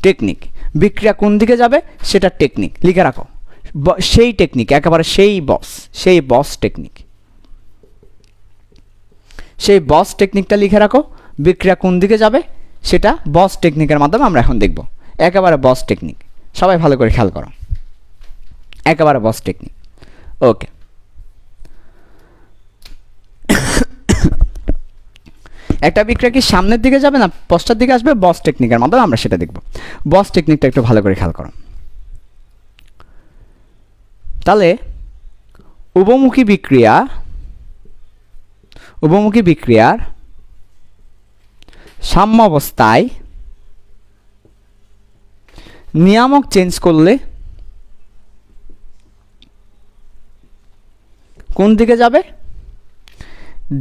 টেকনিক, বিক্রিয়া কোন দিকে যাবে সেটা টেকনিক লিখে রাখো। সেই টেকনিক, একেবারে সেই বস টেকনিক, সেই বস টেকনিকটা লিখে রাখো। বিক্রিয়া কোন দিকে যাবে সেটা বস টেকনিকের মাধ্যমে আমরা এখন দেখব। একেবারে বস টেকনিক, সবাই ভালো করে খেয়াল করো, একেবারে বস টেকনিক। ওকে, একটা বিক্রিয়া কি সামনের দিকে যাবে না পশ্চাৎ দিকে আসবে? বস টেকনিকের মাধ্যমে আমরা সেটা দেখব। বস টেকনিকটা একটু ভালো করে খেয়াল করো। তাহলে উভমুখী বিক্রিয়ার সাম্য অবস্থায় নিয়ামক চেঞ্জ করলে কোন দিকে যাবে?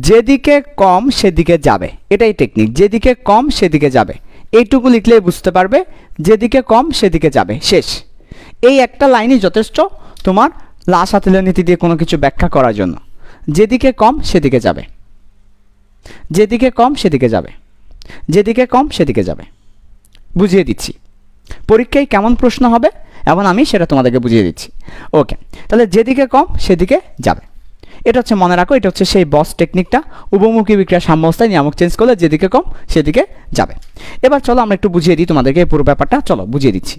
যেদিকে কম সেদিকে যাবে, এটাই টেকনিক। যেদিকে কম সেদিকে যাবে, এইটুকু লিখলেই বুঝতে পারবে। যেদিকে কম সেদিকে যাবে, শেষ। এই একটা লাইনই যথেষ্ট, তোমার লা সাথীয় নীতি দিয়ে কোনো কিছু ব্যাখ্যা করার জন্য। যেদিকে কম সেদিকে যাবে, যেদিকে কম সেদিকে যাবে, যেদিকে কম সেদিকে যাবে। বুঝিয়ে দিচ্ছি পরীক্ষায় কেমন প্রশ্ন হবে এবং আমি সেটা তোমাদেরকে বুঝিয়ে দিচ্ছি। ওকে, তাহলে যেদিকে কম সেদিকে যাবে, এটা হচ্ছে মনে রাখো, এটা হচ্ছে সেই বস টেকনিকটা। উভমুখী বিক্রিয়া সাম্যাবস্থায় নিয়ামক চেঞ্জ করলে যেদিকে কম সেদিকে যাবে। এবার চলো আমরা একটু বুঝিয়ে দিই তোমাদেরকে এই পুরো ব্যাপারটা। চলো বুঝিয়ে দিচ্ছি।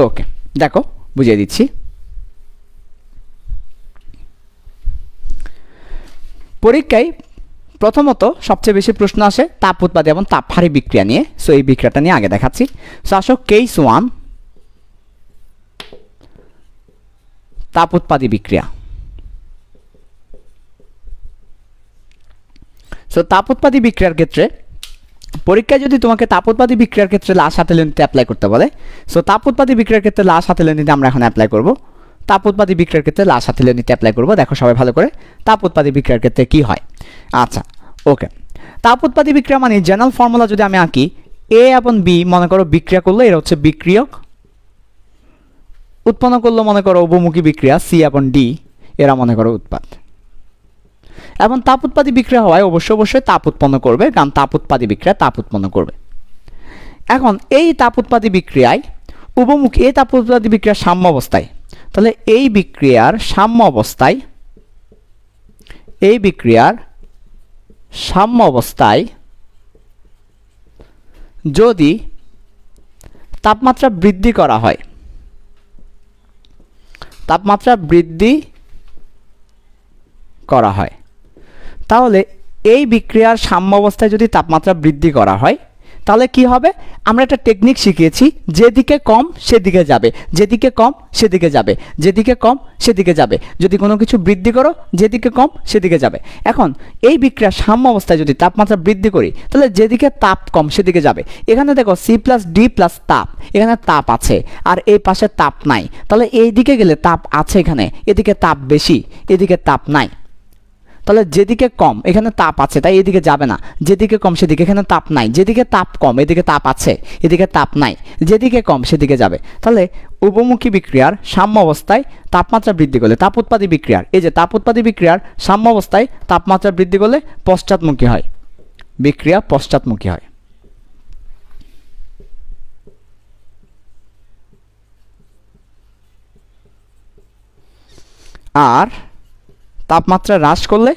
ওকে, দেখো বুঝিয়ে দিচ্ছি। পরীক্ষায় প্রথমত সবচেয়ে বেশি প্রশ্ন আসে তাপ উৎপাদী এবং তাপহারী বিক্রিয়া নিয়ে। সো এই বিক্রিয়াটা নিয়ে আগে দেখাচ্ছি। সো আসো কেস 1, তাপ উৎপাদী বিক্রিয়া। সো তাপ উৎপাদী বিক্রিয়ার ক্ষেত্রে পরীক্ষায় যদি তোমাকে তাপ উৎপাদী বিক্রিয়ার ক্ষেত্রে লা সাথীয় নীতি অ্যাপ্লাই করতে বলে, সো তাপ উৎপাদী বিক্রিয়ার ক্ষেত্রে লা সাথীয় নীতি আমরা এখন অ্যাপ্লাই করব। তাপ উৎপাদী বিক্রিয়ার ক্ষেত্রে লা সাথীয় নীতি অ্যাপ্লাই করব। দেখো সবাই ভালো করে, তাপ উৎপাদী বিক্রিয়ার ক্ষেত্রে কি হয়। আচ্ছা, ওকে, তাপ উৎপাদী বিক্রিয়া মানে জেনারেল ফর্মুলা যদি আমি আঁকি, এ এবং বি মনে করো বিক্রিয়া করলো, এরা হচ্ছে বিক্রিয়ক। উৎপন্ন করলো মনে করো উভমুখী বিক্রিয়া, সি এবং ডি এরা মনে করো উৎপাদ। এবং তাপ উৎপাদী বিক্রিয়া হওয়ায় অবশ্যই তাপ উৎপন্ন করবে, কারণ তাপ উৎপাদী বিক্রিয়া তাপ উৎপন্ন করবে। এখন এই তাপ উৎপাদী বিক্রিয়ায় উভমুখী, এই তাপ উৎপাদী বিক্রিয়ার সাম্য অবস্থায়, তাহলে এই বিক্রিয়ার সাম্য অবস্থায়, এই বিক্রিয়ার সাম্য অবস্থায় যদি তাপমাত্রা বৃদ্ধি করা হয়, তাপমাত্রা বৃদ্ধি করা হয়, তাহলে এই বিক্রিয়ার সাম্য অবস্থায় যদি তাপমাত্রা বৃদ্ধি করা হয়, তাহলে কি হবে? আমরা একটা টেকনিক শিখিয়েছি, যেদিকে কম সেদিকে যাবে, যেদিকে কম সেদিকে যাবে, যেদিকে কম সেদিকে যাবে। যদি কোনো কিছু বৃদ্ধি করো, যেদিকে কম সেদিকে যাবে। এখন এই বিক্রিয়ার সাম্য অবস্থায় যদি তাপমাত্রা বৃদ্ধি করি, তাহলে যেদিকে তাপ কম সেদিকে যাবে। এখানে দেখো সি প্লাস ডি প্লাস তাপ, এখানে তাপ আছে আর এই পাশে তাপ নাই, তাহলে এই দিকে গেলে তাপ আছে, এখানে এদিকে তাপ বেশি, এদিকে তাপ নাই। তাহলে যেদিকে কম এখানে তাপ আছে, তাই এদিকে যাবে না। যেদিকে কম সেদিকে, এখানে তাপ নাই, যেদিকে তাপ কম এদিকে তাপ আছে, এদিকে তাপ নাই, যেদিকে কম সেদিকে যাবে। তাহলে উভমুখী বিক্রিয়ার সাম্য অবস্থায় তাপমাত্রা বৃদ্ধি করলে, তাপ উৎপাদী বিক্রিয়ার, এই যে তাপ উৎপাদী বিক্রিয়ার সাম্য অবস্থায় তাপমাত্রা বৃদ্ধি করলে পশ্চাৎমুখী হয়, বিক্রিয়া পশ্চাৎমুখী হয়। আর তাপমাত্রা হ্রাস করলে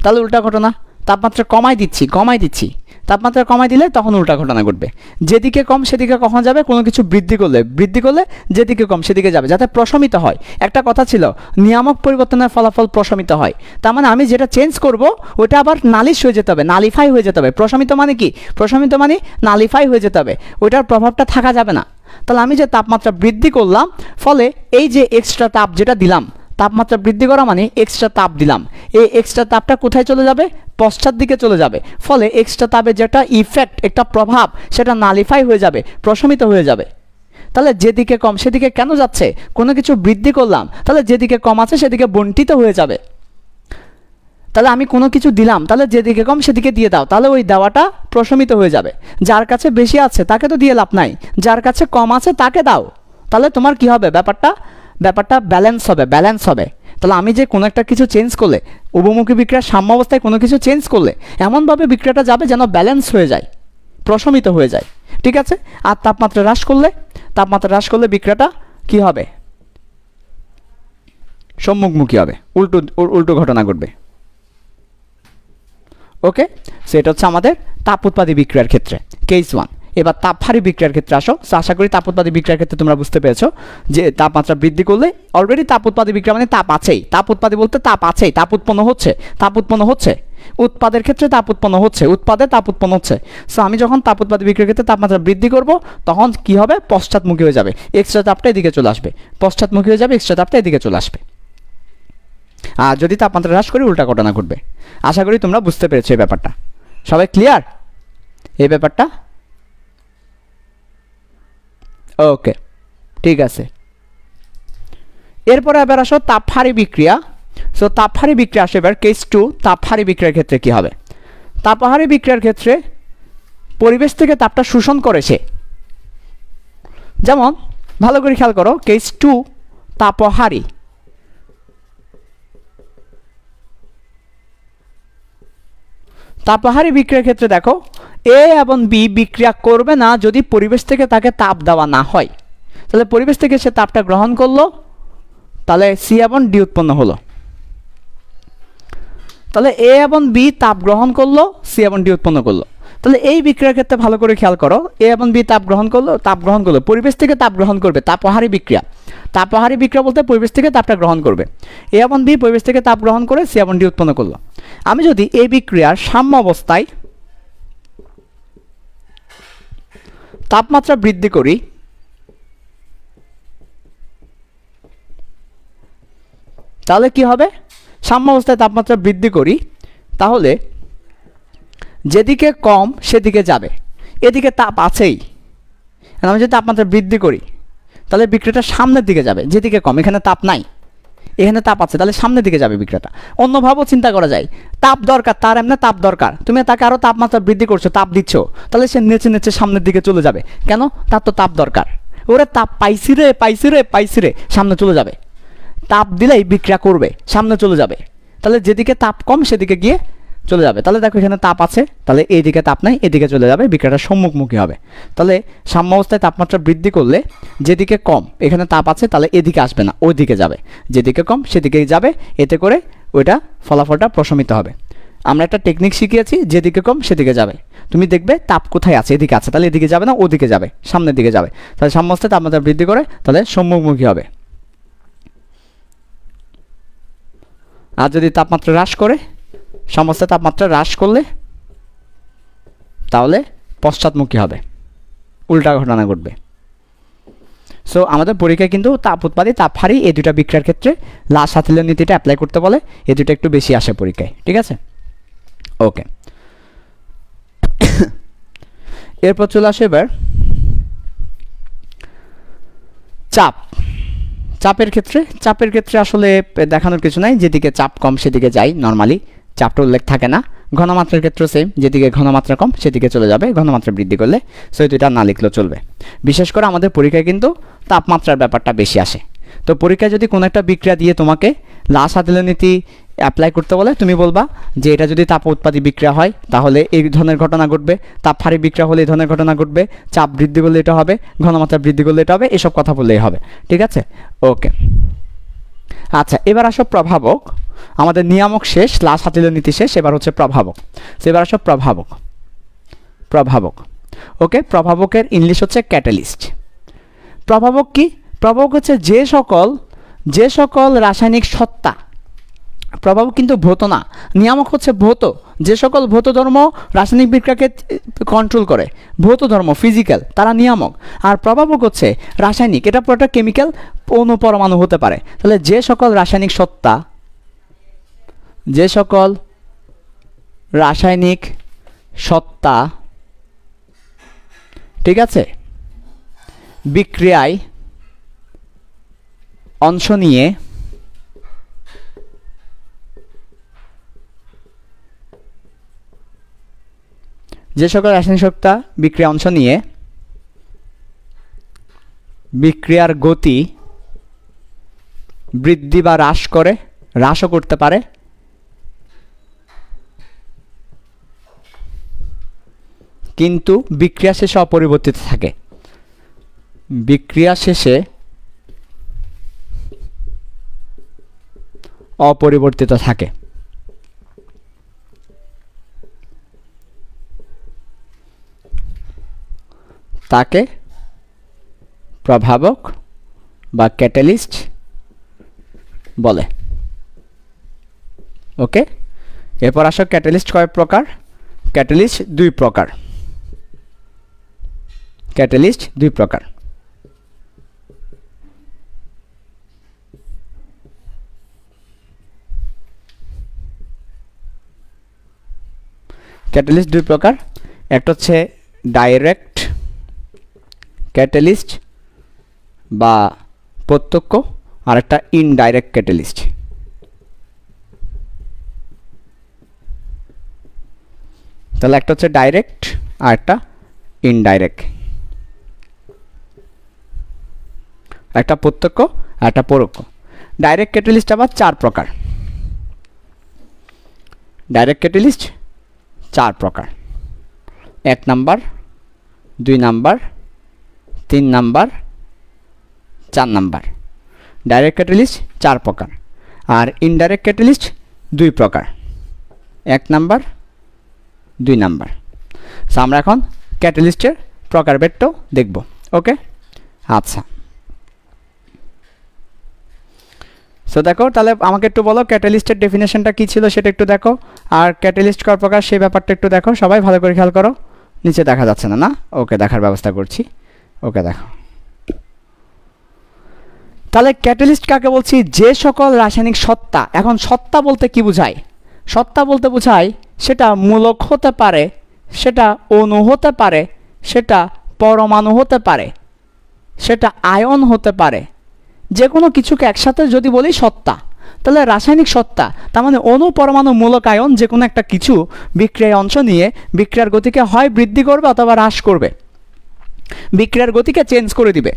তাহলে উল্টা ঘটনা। তাপমাত্রা কমাই দিচ্ছি, তাপমাত্রা কমাই দিলে তখন উল্টা ঘটনা ঘটবে। যেদিকে কম সেদিকে কখন যাবে? কোনো কিছু বৃদ্ধি করলে যেদিকে কম সেদিকে যাবে, যাতে প্রশমিত হয়। একটা কথা ছিল, নিয়ামক পরিবর্তনের ফলাফল প্রশমিত হয়। তার মানে আমি যেটা চেঞ্জ করব ওটা আবার নালিশ হয়ে যেতে হবে, নালিফাই হয়ে যেতে হবে। প্রশমিত মানে কি? প্রশমিত মানে নালিফাই হয়ে যেতে হবে, ওইটার প্রভাবটা থাকা যাবে না। তাহলে আমি যে তাপমাত্রা বৃদ্ধি করলাম, ফলে এই যে এক্সট্রা তাপ যেটা দিলাম, তাপমাত্রা বৃদ্ধি করা মানে এক্সট্রা তাপ দিলাম, এই এক্সট্রা তাপটা কোথায় চলে যাবে? পশ্চাৎ দিকে চলে যাবে। ফলে এক্সট্রা তাপের যেটা ইফেক্ট, একটা প্রভাব, সেটা নালিফাই হয়ে যাবে, প্রশমিত হয়ে যাবে। তাহলে যেদিকে কম সেদিকে কেন যাচ্ছে? কোনো কিছু বৃদ্ধি করলাম, তাহলে যেদিকে কম আছে সেদিকে বণ্টিত হয়ে যাবে। তাহলে আমি কোনো কিছু দিলাম, তাহলে যেদিকে কম সেদিকে দিয়ে দাও, তাহলে ওই দেওয়াটা প্রশমিত হয়ে যাবে। যার কাছে বেশি আছে তাকে তো দিয়ে লাভ নাই, যার কাছে কম আছে তাকে দাও। তাহলে তোমার কি হবে? ব্যাপারটা ব্যালেন্স হবে। তাহলে আমি যে কোনো একটা কিছু চেঞ্জ করলে, উভমুখী বিক্রিয়ার সাম্য অবস্থায় কোনো কিছু চেঞ্জ করলে এমনভাবে বিক্রিয়াটা যাবে যেন ব্যালেন্স হয়ে যায়, প্রশমিত হয়ে যায়। ঠিক আছে? আর তাপমাত্রা হ্রাস করলে বিক্রিয়াটা কি হবে? সম্মুখমুখী হবে, উল্টো ঘটনা ঘটবে। ওকে, সেটা হচ্ছে আমাদের তাপ উৎপাদী বিক্রিয়ার ক্ষেত্রে কেস 1। এবার তাপহারী বিক্রিয়ার ক্ষেত্রে আসো। আশা করি তাপ উৎপাদী বিক্রিয়ার ক্ষেত্রে তোমরা বুঝতে পেরেছো যে তাপমাত্রা বৃদ্ধি করলে অলরেডি তাপ উৎপাদী বিক্রিয়া মানে তাপ আছেই, তাপ উৎপাদী বলতে তাপ আছেই, তাপ উৎপন্ন হচ্ছে, উৎপাদের ক্ষেত্রে তাপ উৎপন্ন হচ্ছে, উৎপাদে তাপ উৎপন্ন হচ্ছে। সো আমি যখন তাপ উৎপাদী বিক্রিয়ার ক্ষেত্রে তাপমাত্রা বৃদ্ধি করব, তখন কি হবে? পশ্চাৎমুখী হয়ে যাবে, এক্সট্রা তাপটা এদিকে চলে আসবে, পশ্চাৎমুখী হয়ে যাবে, এক্সট্রা তাপটা এদিকে চলে আসবে। আর যদি তাপমাত্রা হ্রাস করি উল্টা ঘটনা ঘটবে। আশা করি তোমরা বুঝতে পেরেছো এই ব্যাপারটা। সবাই ক্লিয়ার এই ব্যাপারটা? ওকে, ঠিক আছে। এরপরে এবার আসো তাপহারী বিক্রিয়া। সো তাপহারী বিক্রিয়া আসে এবার কেস 2। তাপহারী বিক্রিয়ার ক্ষেত্রে কি হবে? তাপহারী বিক্রিয়ার ক্ষেত্রে পরিবেশ থেকে তাপটা শোষণ করে সে। যেমন ভালো করে খেয়াল করো, কেস 2 তাপহারী। তাপহারী বিক্রিয়ার ক্ষেত্রে দেখো এ এবং বি বিক্রিয়া করবে না যদি পরিবেশ থেকে তাকে তাপ দেওয়া না হয়। তাহলে পরিবেশ থেকে সে তাপটা গ্রহণ করলো, তাহলে সি এবং ডি উৎপন্ন হলো। তাহলে এ এবং বি তাপ গ্রহণ করলো, সি এবং ডি উৎপন্ন করলো। তাহলে এই বিক্রিয়ার ক্ষেত্রে ভালো করে খেয়াল করো, এ এবং বি তাপ গ্রহণ করলো, পরিবেশ থেকে তাপ গ্রহণ করবে, তাপহারী বিক্রিয়া। তাপহারী বিক্রিয়া বলতে পরিবেশ থেকে তাপটা গ্রহণ করবে। এ এবং বি পরিবেশ থেকে তাপ গ্রহণ করে সি এবং ডি উৎপন্ন করলো। আমি যদি এই বিক্রিয়ার সাম্য অবস্থায় তাপমাত্রা বৃদ্ধি করি, তাহলে কি হবে? সাম্য অবস্থায় তাপমাত্রা বৃদ্ধি করি, তাহলে যেদিকে কম সেদিকে যাবে, এদিকে তাপ আছেই। আমি যদি তাপমাত্রা বৃদ্ধি করি তাহলে বিক্রিয়াটা সামনের দিকে যাবে, যেদিকে কম, এখানে তাপ নাই, এখানে তাপ আছে, তাহলে সামনের দিকে যাবে বিক্রিয়াটা। অন্যভাবেও চিন্তা করা যায়, তাপ দরকার, তার এমনি তাপ দরকার, তুমি তাকে আরও তাপমাত্রা বৃদ্ধি করছো, তাপ দিচ্ছ, তাহলে সে নেচে নেচে সামনের দিকে চলে যাবে। কেন? তার তো তাপ দরকার। ওরে তাপ পাইছি রে, সামনে চলে যাবে। তাপ দিলেই বিক্রিয়া করবে, সামনে চলে যাবে। তাহলে যেদিকে তাপ কম সেদিকে গিয়ে চলে যাবে। তাহলে দেখো এখানে তাপ আছে, তাহলে এইদিকে তাপ নাই, এদিকে চলে যাবে, বিক্রিয়াটা সম্মুখমুখী হবে। তাহলে সাম্য অবস্থায় তাপমাত্রা বৃদ্ধি করলে যেদিকে কম এখানে তাপ আছে, তাহলে এদিকে আসবে না, ওইদিকে যাবে, যেদিকে কম সেদিকেই যাবে, এতে করে ওইটা ফলাফলটা প্রশমিত হবে। আমরা একটা টেকনিক শিখিয়েছি, যেদিকে কম সেদিকে যাবে। তুমি দেখবে তাপ কোথায় আছে, এদিকে আছে, তাহলে এদিকে যাবে না, ওদিকে যাবে, সামনের দিকে যাবে। তাহলে সাম্য অবস্থায় তাপমাত্রা বৃদ্ধি করে তাহলে সম্মুখমুখী হবে। আর যদি তাপমাত্রা হ্রাস করে, সমস্ত তাপমাত্রা হ্রাস করলে তাহলে পশ্চাৎমুখী হবে, উল্টা ঘটনা ঘটবে। সো আমাদের পরীক্ষায় কিন্তু তাপ উৎপাদী, তাপহারী এই দুটা বিক্রিয়ার ক্ষেত্রে লা-শাতিলের নীতিটা অ্যাপ্লাই করতে বলে। এই দুটো একটু বেশি আসে পরীক্ষায়, ঠিক আছে? ওকে, এরপর চলে আসে এবার চাপের ক্ষেত্রে আসলে দেখানোর কিছু নাই, যেদিকে চাপ কম সেদিকে যাই, নর্মালি চাপটা উল্লেখ থাকে না। ঘনমাত্রার ক্ষেত্রে সেম, যেদিকে ঘনমাত্রা কম সেদিকে চলে যাবে, ঘনমাত্রা বৃদ্ধি করলে। সো এই দুইটা না লিখলেও চলবে। বিশেষ করে আমাদের পরীক্ষায় কিন্তু তাপমাত্রার ব্যাপারটা বেশি আসে। তো পরীক্ষায় যদি কোনো একটা বিক্রিয়া দিয়ে তোমাকে লা-শাতিলের নীতি অ্যাপ্লাই করতে বলে, তুমি বলবা যে এটা যদি তাপ উৎপাদী বিক্রিয়া হয় তাহলে এই ধরনের ঘটনা ঘটবে, তাপহারী বিক্রিয়া হলে এই ধরনের ঘটনা ঘটবে, চাপ বৃদ্ধি করলে এটা হবে, ঘনমাত্রা বৃদ্ধি করলে এটা হবে, এসব কথা বললেই হবে, ঠিক আছে? ওকে, আচ্ছা, এবার আসো প্রভাবক। আমাদের নিয়ামক শেষ, লা-শাতিলের নীতি শেষ, এবার হচ্ছে প্রভাবক। এবার আসো প্রভাবক। ওকে, প্রভাবকের ইংলিশ হচ্ছে ক্যাটালিস্ট। প্রভাবক কি? প্রভাবক হচ্ছে যে সকল রাসায়নিক সত্তা, প্রভাবক কিন্তু ভৌত না, নিয়ামক হচ্ছে ভৌত। যে সকল ভৌত ধর্ম রাসায়নিক বিক্রিয়াকে কন্ট্রোল করে, ভৌত ধর্ম ফিজিক্যাল, তারা নিয়ামক। আর প্রভাবক হচ্ছে রাসায়নিক, এটা পুরোটা কেমিক্যাল, অণু-পরমাণু হতে পারে। তাহলে যে সকল রাসায়নিক সত্তা, ঠিক আছে, বিক্রিয়ায় অংশ নিয়ে বিক্রিয়া অংশ নিয়ে বিক্রিয়ার গতি বৃদ্ধি বা হ্রাসও করতে পারে, কিন্তু বিক্রিয়া শেষে অপরিবর্তিত থাকে। তাকে প্রভাবক বা ক্যাটালিস্ট বলে। ওকে, এরপর আসো ক্যাটালিস্ট কয় প্রকার? ক্যাটালিস্ট দুই প্রকার। ক্যাটালিস্ট দুই প্রকার, একটা হচ্ছে ডাইরেক্ট ক্যাটালিস্ট বা প্রত্যক্ষ, আর একটা ইনডাইরেক্ট ক্যাটালিস্ট। তাহলে একটা হচ্ছে ডাইরেক্ট আর একটা ইনডাইরেক্ট, একটা প্রত্যক্ষ আর একটা পরোক্ষ। ডাইরেক্ট ক্যাটালিস্ট আবার 4 প্রকার। ডাইরেক্ট ক্যাটালিস্ট 4 প্রকার, 1 number, 2 number, 3 number, 4 number. Direct catalyst 4 প্রকার। আর ইনডাইরেক্ট ক্যাটালিস্ট 2 প্রকার, 1 নাম্বার, 2 নাম্বার। সো আমরা এখন ক্যাটালিস্টের প্রকারভেদটাও দেখব। ওকে, আচ্ছা। সো দেখো, তাহলে আমাকে একটু বলো ক্যাটালিস্টের ডেফিনেশনটা কী ছিল সেটা একটু দেখো, আর ক্যাটালিস্ট কয় প্রকার সেই ব্যাপারটা একটু দেখো। সবাই ভালো করে খেয়াল করো, নিচে দেখা যাচ্ছে না, না? ওকে, দেখার ব্যবস্থা করছি। ওকে, দেখো। তাহলে ক্যাটালিস্ট কাকে বলছি? যে সকল রাসায়নিক সত্তা, এখন সত্তা বলতে কি বোঝায়? সত্তা বলতে বোঝায় সেটা মূলক হতে পারে, সেটা অণু হতে পারে, সেটা পরমাণু হতে পারে, সেটা আয়ন হতে পারে, যে কোনো কিছুকে একসাথে যদি বলি সত্তা, তাহলে রাসায়নিক সত্তা তার মানে অণু, পরমাণু, মূলক, আয়ন যে কোনো একটা কিছু বিক্রিয়ায় অংশ নিয়ে বিক্রিয়ার গতিকে হয় বৃদ্ধি করবে অথবা হ্রাস করবে, বিক্রিয়ার গতিকে চেঞ্জ করে দিবে,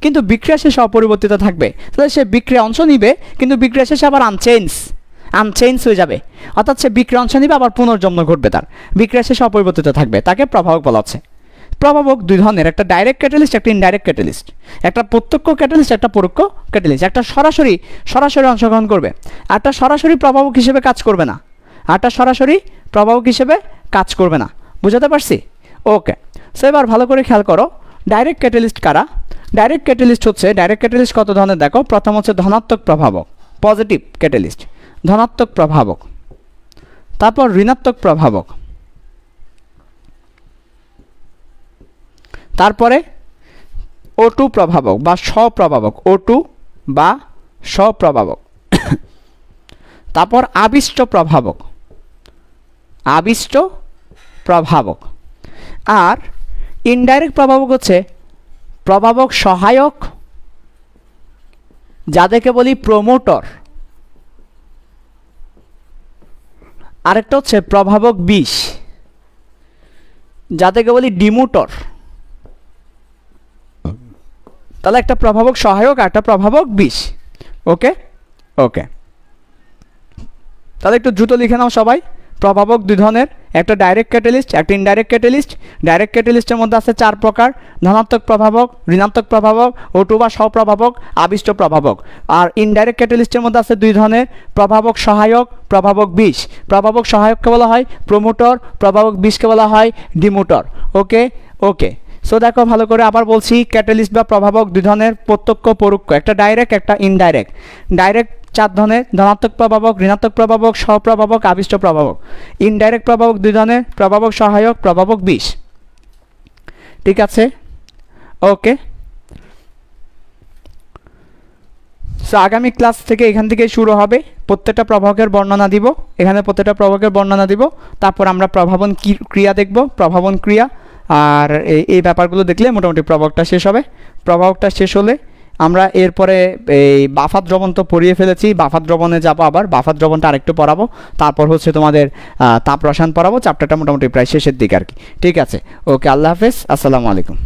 কিন্তু বিক্রিয়া শেষে অপরিবর্তিত থাকবে। তাহলে সে বিক্রিয়া অংশ নিবে কিন্তু বিক্রিয়া শেষে আবার আনচেঞ্জ হয়ে যাবে, অর্থাৎ সে বিক্রিয়া অংশ নিবে আবার পুনর্জন্ম ঘটবে, তার বিক্রিয়া শেষে অপরিবর্তিত থাকবে, তাকে প্রভাবক বলা হচ্ছে। প্রভাবক 2 ধরনের, একটা ডাইরেক্ট ক্যাটালিস্ট, একটা ইনডাইরেক্ট ক্যাটালিস্ট। একটা প্রত্যক্ষ ক্যাটালিস্ট, একটা পরোক্ষ ক্যাটালিস্ট। একটা সরাসরি অংশগ্রহণ করবে, একটা সরাসরি প্রভাবক হিসেবে কাজ করবে না, একটা সরাসরি প্রভাবক হিসেবে কাজ করবে না। বুঝাতে পারছি? ওকে। সো এবার ভালো করে খেয়াল করো, ডাইরেক্ট ক্যাটালিস্ট কারা? ডাইরেক্ট ক্যাটালিস্ট কত ধরনের দেখো। প্রথম হচ্ছে ধনাত্মক প্রভাবক, পজিটিভ ক্যাটালিস্ট, ধনাত্মক প্রভাবক। তারপর ঋণাত্মক প্রভাবক, তারপরে O2 প্রভাবক বা স্বপ্রভাবক, O2 বা স্বপ্রভাবক। তারপর আবিষ্ট প্রভাবক। আর ইনডাইরেক্ট প্রভাবক হচ্ছে প্রভাবক সহায়ক, যাদেরকে বলি প্রমোটর। আরেকটা হচ্ছে প্রভাবক বিষ, যাদেরকে বলি ডিমোটর। তাহলে একটা প্রভাবক সহায়ক আর একটা প্রভাবক বিষ। ওকে, তাহলে একটু দ্রুত লিখে নাও সবাই। প্রভাবক 2 ধরনের, একটা ডাইরেক্ট ক্যাটালিস্ট, একটা ইনডাইরেক্ট ক্যাটালিস্ট। ডাইরেক্ট ক্যাটালিস্টের মধ্যে আছে 4 প্রকার: ধনাত্মক প্রভাবক, ঋণাত্মক প্রভাবক, O2 বা স্বপ্রভাবক, আবিষ্ট প্রভাবক। আর ইনডাইরেক্ট ক্যাটালিস্টের মধ্যে আছে 2 ধরনের: প্রভাবক সহায়ক, প্রভাবক বিষ। প্রভাবক সহায়ককে বলা হয় প্রমোটর, প্রভাবক বিষকে বলা হয় ডিমোটর। ওকে। সো দেখো ভালো করে আবার বলছি, ক্যাটালিস্ট বা প্রভাবক 2 ধরনের, প্রত্যক্ষ, পরোক্ষ। একটা ডাইরেক্ট, একটা ইনডাইরেক্ট। ডাইরেক্ট 4 ধরনের: ধনাত্মক প্রভাবক, ঋণাত্মক প্রভাবক, স্বপ্রভাবক, আবিষ্ট প্রভাবক। ইনডাইরেক্ট প্রভাবক 2 ধরনের: প্রভাবক সহায়ক, প্রভাবক বিষ। ঠিক আছে? ওকে। সো আগামী ক্লাস থেকে এখান থেকে শুরু হবে, প্রত্যেকটা প্রভাবকের বর্ণনা দিব, এখানে প্রত্যেকটা প্রভাবকের বর্ণনা দিব, তারপর আমরা প্রভাবন ক্রিয়া দেখব, প্রভাবন ক্রিয়া। আর এই ব্যাপারগুলো দেখলে মোটামুটি প্রভাবকটা শেষ হবে। প্রভাবকটা শেষ হলে আমরা এরপরে এই বাফাত দ্রবণ তো পড়িয়ে ফেলেছি, বাফাত দ্রবণে যাবো, আবার বাফাত দ্রবণটা আরেকটু পড়াবো, তারপর হচ্ছে তোমাদের তাপ রসায়ন পড়াবো। চ্যাপ্টারটা মোটামুটি প্রায় শেষের দিকে আর কি। ঠিক আছে, ওকে, আল্লাহ হাফেজ, আসসালামু আলাইকুম।